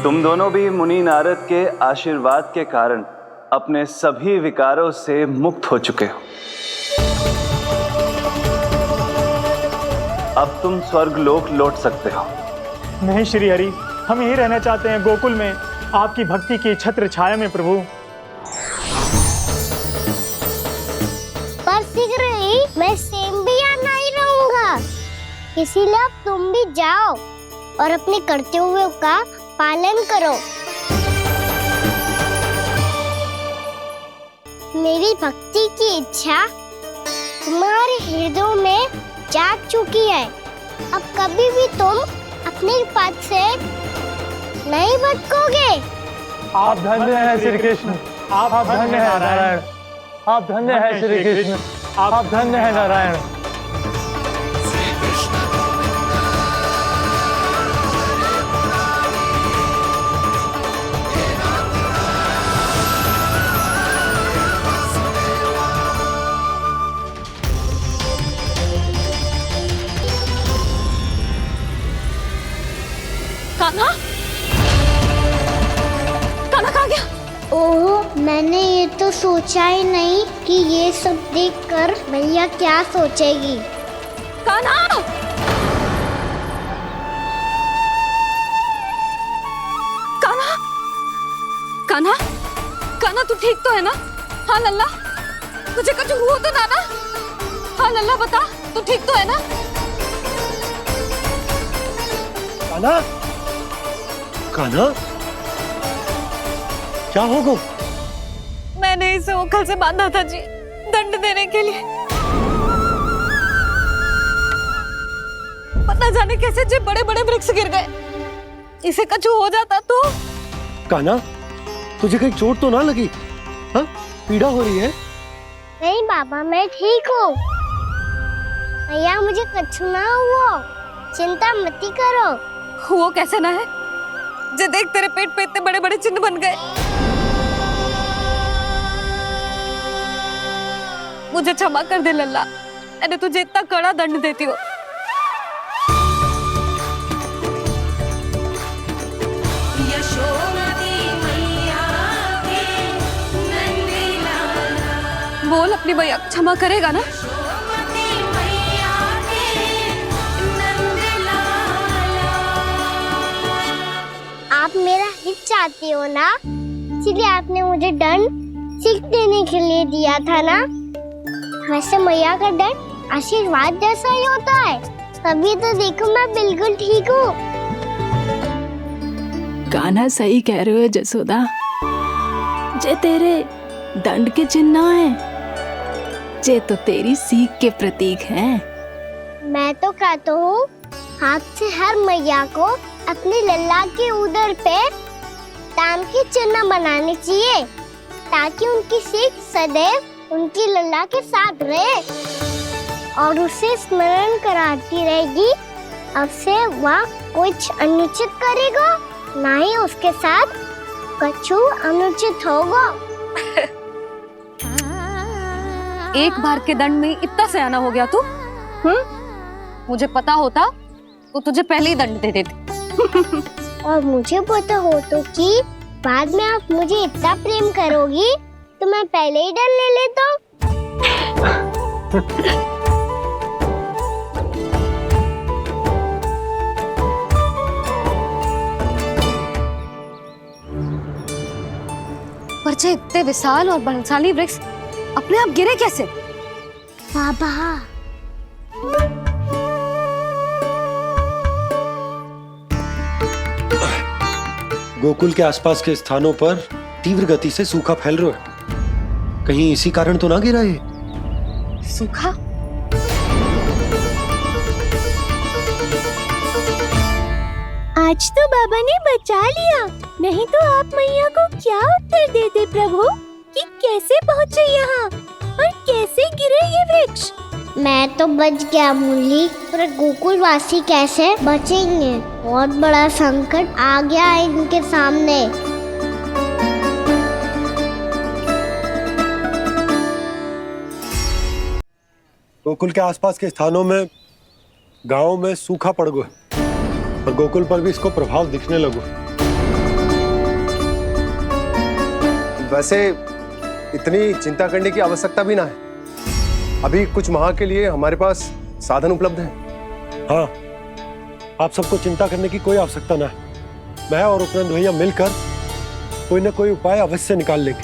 तुम दोनों भी मुनि नारद के आशीर्वाद के कारण अपने सभी विकारों से मुक्त हो चुके हो। अब तुम स्वर्गलोक लौट सकते हो। नहीं श्री हरि, हम यहीं रहना चाहते हैं, गोकुल में, आपकी भक्ति की छत्र छाया में प्रभु। पर शीघ्र ही मैं सेम्बिया नहीं रहूंगा, इसीलिए अब तुम भी जाओ और अपने कर्तव्यों का पालन करो। मेरी भक्ति की इच्छा तुम्हारे हृदय में जाग चुकी है। अब कभी भी तुम अपने पद से नहीं भटकोगे। आप धन्य हैं श्री कृष्ण, आप धन्य हैं नारायण, आप धन्य हैं श्री कृष्ण, आप धन्य हैं नारायण। कान्हा, कान्हा कहाँ गया? ओह, मैंने ये तो सोचा ही नहीं कि ये सब देखकर भैया क्या सोचेगी। कान्हा! कान्हा! कान्हा! कान्हा तू ठीक तो है ना? हाँ लल्ला, तुझे कुछ हुआ तो ना? हाँ लल्ला बता, तू ठीक तो है ना? कान्हा, कान्हा, क्या होगा? मैंने इसे ओखल से बांधा था जी, दंड देने के लिए। पता जाने कैसे जो बड़े बड़े वृक्ष गिर गए। इसे कुछ हो जाता तो? कान्हा, तुझे कहीं चोट तो ना लगी? हाँ, पीड़ा हो रही है? नहीं बाबा, मैं ठीक हूँ। भैया मुझे कुछ ना हुआ, चिंता मत करो। वो कैसे ना है? जे देख तेरे पेट पे इतने बड़े बड़े चिन्ह बन गए। मुझे क्षमा कर दे लल्ला, मैंने तुझे इतना कड़ा दंड देती हूँ। बोल अपनी भैया क्षमा करेगा ना? आप मेरा हित चाहते हो ना, इसलिए आपने मुझे दंड सीख देने के लिए दिया था ना। वैसे मैया का दंड आशीर्वाद जैसा ही होता है, तभी तो देखो मैं बिल्कुल ठीक हूँ। कान्हा सही कह रहे हो जसोदा, जे तेरे दंड के चिन्ह है, जे तो तेरी सीख के प्रतीक हैं। मैं तो कहता हूँ हाथ से हर मैया को अपनी लल्ला के उदर पे ताम की चिन्ह बनानी चाहिए ताकि उनकी सीख सदैव उनकी लल्ला के साथ रहे और उसे स्मरण कराती रहेगी। अब से वह कुछ अनुचित करेगा, ना ही उसके साथ कछु अनुचित होगा। एक बार के दंड में इतना सयाना हो गया तू? मुझे पता होता तो तुझे पहले ही दंड दे देती। और मुझे पता हो तो कि बाद में आप मुझे इतना प्रेम करोगी तो मैं पहले ही दंड ले लेता हूँ। पर जे इतने विशाल और बलशाली वृक्ष अपने आप गिरे कैसे? बाबा गोकुल के आसपास के स्थानों पर तीव्र गति से सूखा फैल रहा है। कहीं इसी कारण तो ना गिरा ये? सूखा? आज तो बाबा ने बचा लिया, नहीं तो आप मैया को क्या उत्तर देते प्रभु कि कैसे पहुँचे यहाँ और कैसे गिरे ये वृक्ष? मैं तो बच गया मुरली, पर गोकुल वासी कैसे बचेंगे? बहुत बड़ा संकट आ गया है इनके सामने। गोकुल के आसपास के स्थानों में गांवों में सूखा पड़ गया और गोकुल पर भी इसको प्रभाव दिखने लगा। वैसे इतनी चिंता करने की आवश्यकता भी ना है। अभी कुछ माह के लिए हमारे पास साधन उपलब्ध है। हाँ, आप सबको चिंता करने की कोई आवश्यकता ना है। मैं और उपनंद भैया मिलकर कोई ना कोई उपाय अवश्य निकाल लेंगे।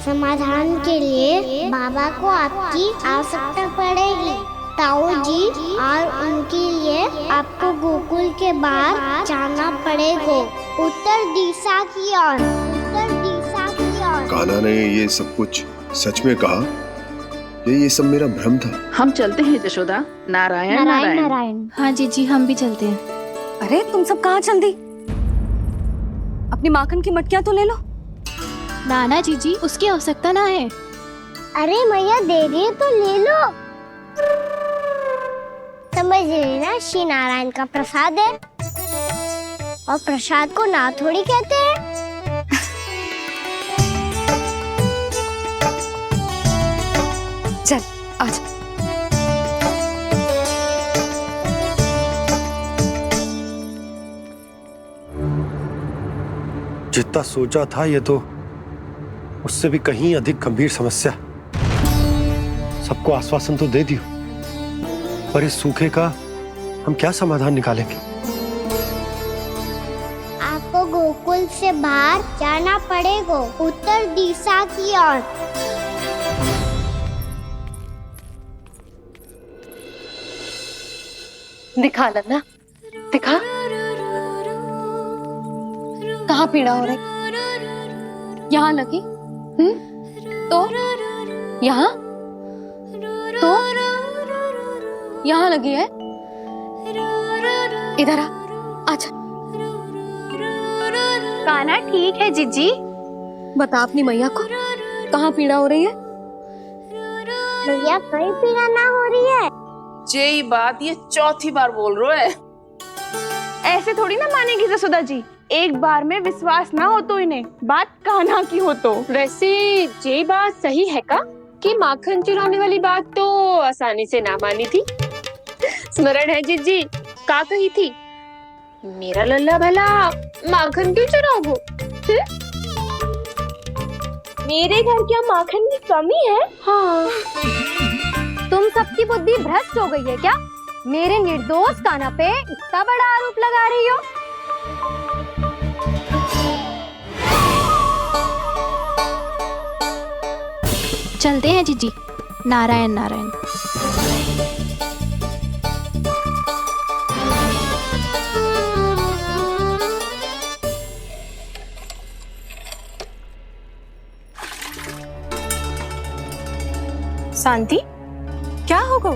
समाधान के लिए बाबा को आपकी आवश्यकता पड़ेगी। ताऊ जी और उनके लिए आपको गोकुल के बाहर जाना पड़ेगा, उत्तर दिशा की ओर। उत्तर दिशा की ओर। कान्हा ने ये सब कुछ सच में कहा? ये सब मेरा भ्रम था। हम चलते हैं जशोदा। नारायण नारायण नारायण। हाँ जीजी, हम भी चलते हैं। अरे तुम सब कहाँ चल दी? अपनी माखन की मटकियाँ तो ले लो। नाना जीजी, उसकी आवश्यकता ना है। अरे मैया दे रही है तो ले लो। समझ लेना, श्री नारायण का प्रसाद है और प्रसाद को ना थोड़ी कहते हैं। चल आजा। जितना सोचा था ये तो उससे भी कहीं अधिक गंभीर समस्या। सबको आश्वासन तो दे दियो, पर इस सूखे का हम क्या समाधान निकालेंगे? आपको गोकुल से बाहर जाना पड़ेगा, उत्तर दिशा की ओर। दिखा लल्ला, दिखा। कहाँ पीड़ा हो रही? यहाँ लगी? तो यहाँ? तो यहाँ लगी है? इधर आ, आजा। कान्हा ठीक है जीजी। बता अपनी मैया को कहाँ पीड़ा हो रही है? भैया कोई पीड़ा ना हो रही है। ये बात ये चौथी बार बोल रहे है। ऐसे थोड़ी ना मानेगी जसोदा जी। एक बार में विश्वास ना हो तो इन्हें, बात कान्हा की हो तो। वैसे ये बात सही है का कि माखन चुराने वाली बात तो आसानी से ना मानी थी। स्मरण है जीजी, का कही थी? मेरा लल्ला भला माखन क्यों चुराओगो? मेरे घर क्या माखन की कमी है? हाँ। तुम सबकी बुद्धि भ्रष्ट हो गई है क्या? मेरे निर्दोष कान्हा पे इतना बड़ा आरोप लगा रही हो? चलते हैं जीजी। नारायण नारायण। शांति, क्या होगा?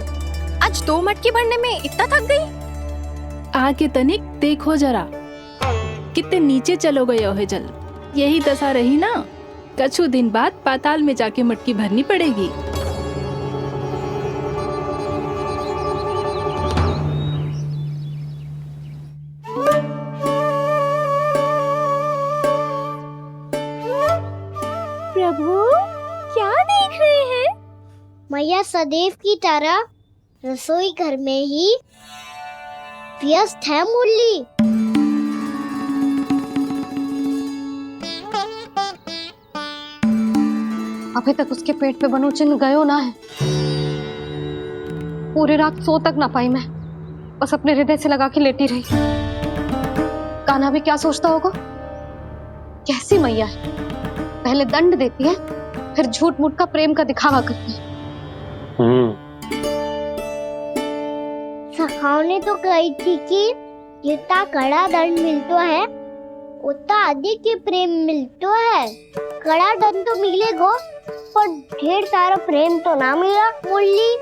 आज आज 2 मटकी भरने में इतना थक गई? आके तनिक देखो जरा, कितने नीचे चलो गए हो जल। यही दशा रही ना, कछु दिन बाद पाताल में जाके मटकी भरनी पड़ेगी। प्रभु क्या देख रहे हैं? मैया सदैव की तरह रसोई घर में ही व्यस्त है मुरली। अभी तक उसके पेट पे बनो चिन्ह गयो ना है। पूरी रात सो तक ना पाई मैं, बस अपने हृदय से लगा के लेटी रही। कान्हा भी क्या सोचता होगा, कैसी मैया है, पहले दंड देती है फिर झूठ मूठ का प्रेम का दिखावा करती है। सखाओ ने तो कही थी कि जितना कड़ा दंड मिलता है उतना अधिक ही प्रेम मिलता है। कड़ा दंड तो मिलेगा पर ढेर सारा प्रेम तो ना मिला मुरली।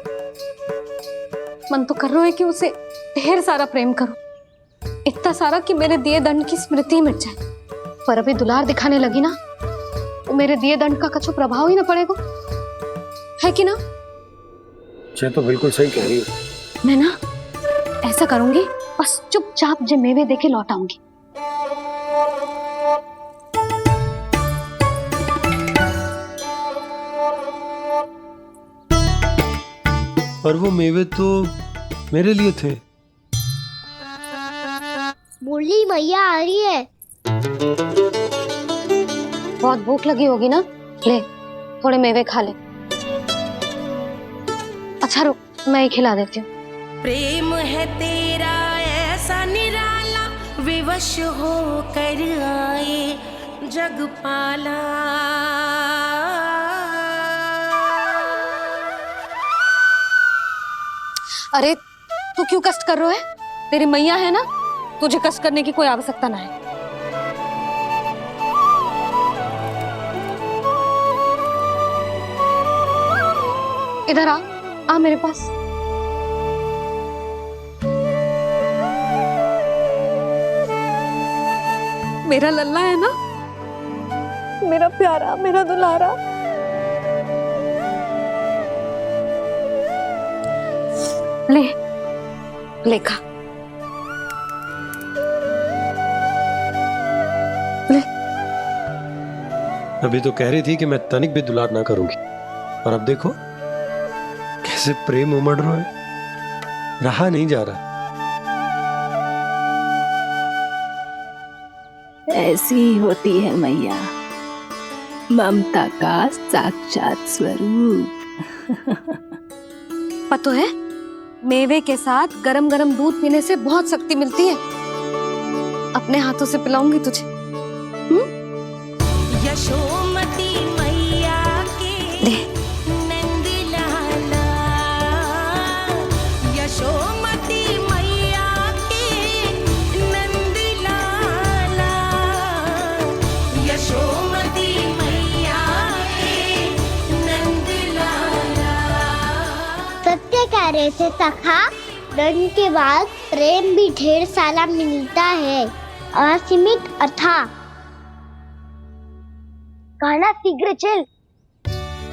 मन तो कर रहा है कि उसे ढेर सारा प्रेम करो, इतना सारा कि मेरे दिए दंड की स्मृति मिट जाए। पर अभी दुलार दिखाने लगी ना, तो मेरे दिए दंड का कछु प्रभाव ही ना पड़ेगा, है कि ना? ये तो बिल्कुल सही कह रही हो। मैं ना ऐसा करूंगी, बस चुपचाप जे मेवे देके लौट आऊंगी। पर वो मेवे तो मेरे लिए थे। मुरली मैया आ रही है। बहुत भूख लगी होगी ना, ले थोड़े मेवे खा ले। अच्छा रुक, मैं ही खिला देती हूँ। प्रेम है तेरा ऐसा निराला, विवश हो कर आए जग पाला। अरे तू क्यों कष्ट कर रहा है? तेरी मैया है ना, तुझे कष्ट करने की कोई आवश्यकता ना है। इधर आ मेरे पास। मेरा लल्ला है ना, मेरा प्यारा, मेरा दुलारा। ले खा, ले। अभी तो कह रही थी कि मैं तनिक भी दुलार ना करूंगी, और अब देखो कैसे प्रेम उमड़ रहा है, रहा नहीं जा रहा। ऐसी ही होती है मैया, ममता का साक्षात स्वरूप। पता है, मेवे के साथ गरम गरम दूध पीने से बहुत शक्ति मिलती है। अपने हाथों से पिलाऊंगी तुझे। यशोमती मैया के नंद लाला, यशोमती मैया के नंद लाला, यशोमती मैया के नंद लाला। सत्य कह रहे थे सखा, दंड के बाद प्रेम भी ढेर सारा मिलता है, असीमित अथाह। कान्हा शीघ्र चल,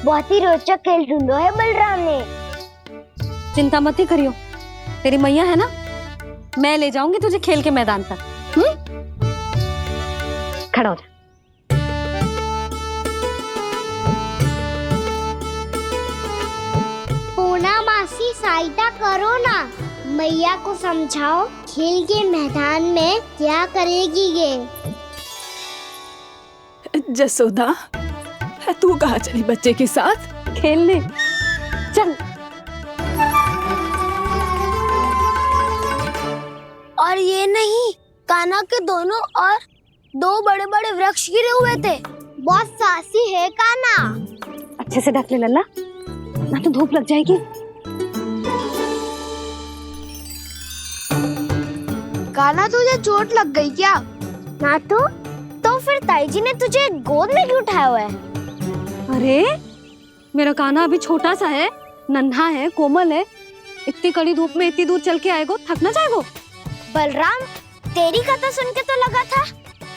बहुत ही रोचक खेल ढूंढो है बलराम ने। चिंता मत ही करियो, तेरी मैया है ना, मैं ले जाऊंगी तुझे खेल के मैदान तक। खड़ा हो जा। पूना मासी सहायता करो ना, मैया को समझाओ खेल के मैदान में क्या करेगी ये। जसोदा, तू कहाँ चली बच्चे के साथ? खेलने चल। और ये नहीं, कान्हा के दोनों और 2 बड़े बड़े वृक्ष गिरे हुए थे। बहुत साहसी है कान्हा। अच्छे से ढक ले लल्ला, ना तो धूप लग जाएगी। कान्हा तुझे चोट लग गई क्या? ना तो फिर ताई जी ने तुझे गोद में क्यों उठाया हुआ है? अरे मेरा कान्हा अभी छोटा सा है, नन्हा है, कोमल है, इतनी कड़ी धूप में इतनी दूर चल के आएगो, थक ना जाएगो? बलराम, तेरी कथा सुन के तो लगा था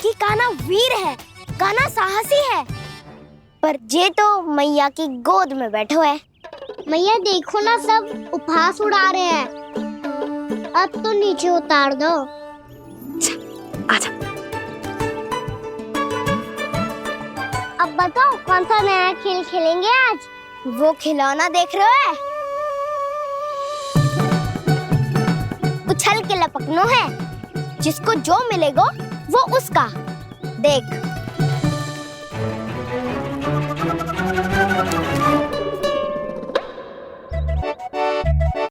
कि कान्हा वीर है, कान्हा साहसी है, पर जे तो मैया की गोद में बैठो है। मैया देखो ना, सब उपहास उड़ा रहे हैं। अब तो नीचे उतार दो। आजा। अब बताओ कौन सा नया खेल खेलेंगे आज? वो खिलौना देख रहे हो? उछल के लपकनो है, जिसको जो मिलेगा वो उसका। देख,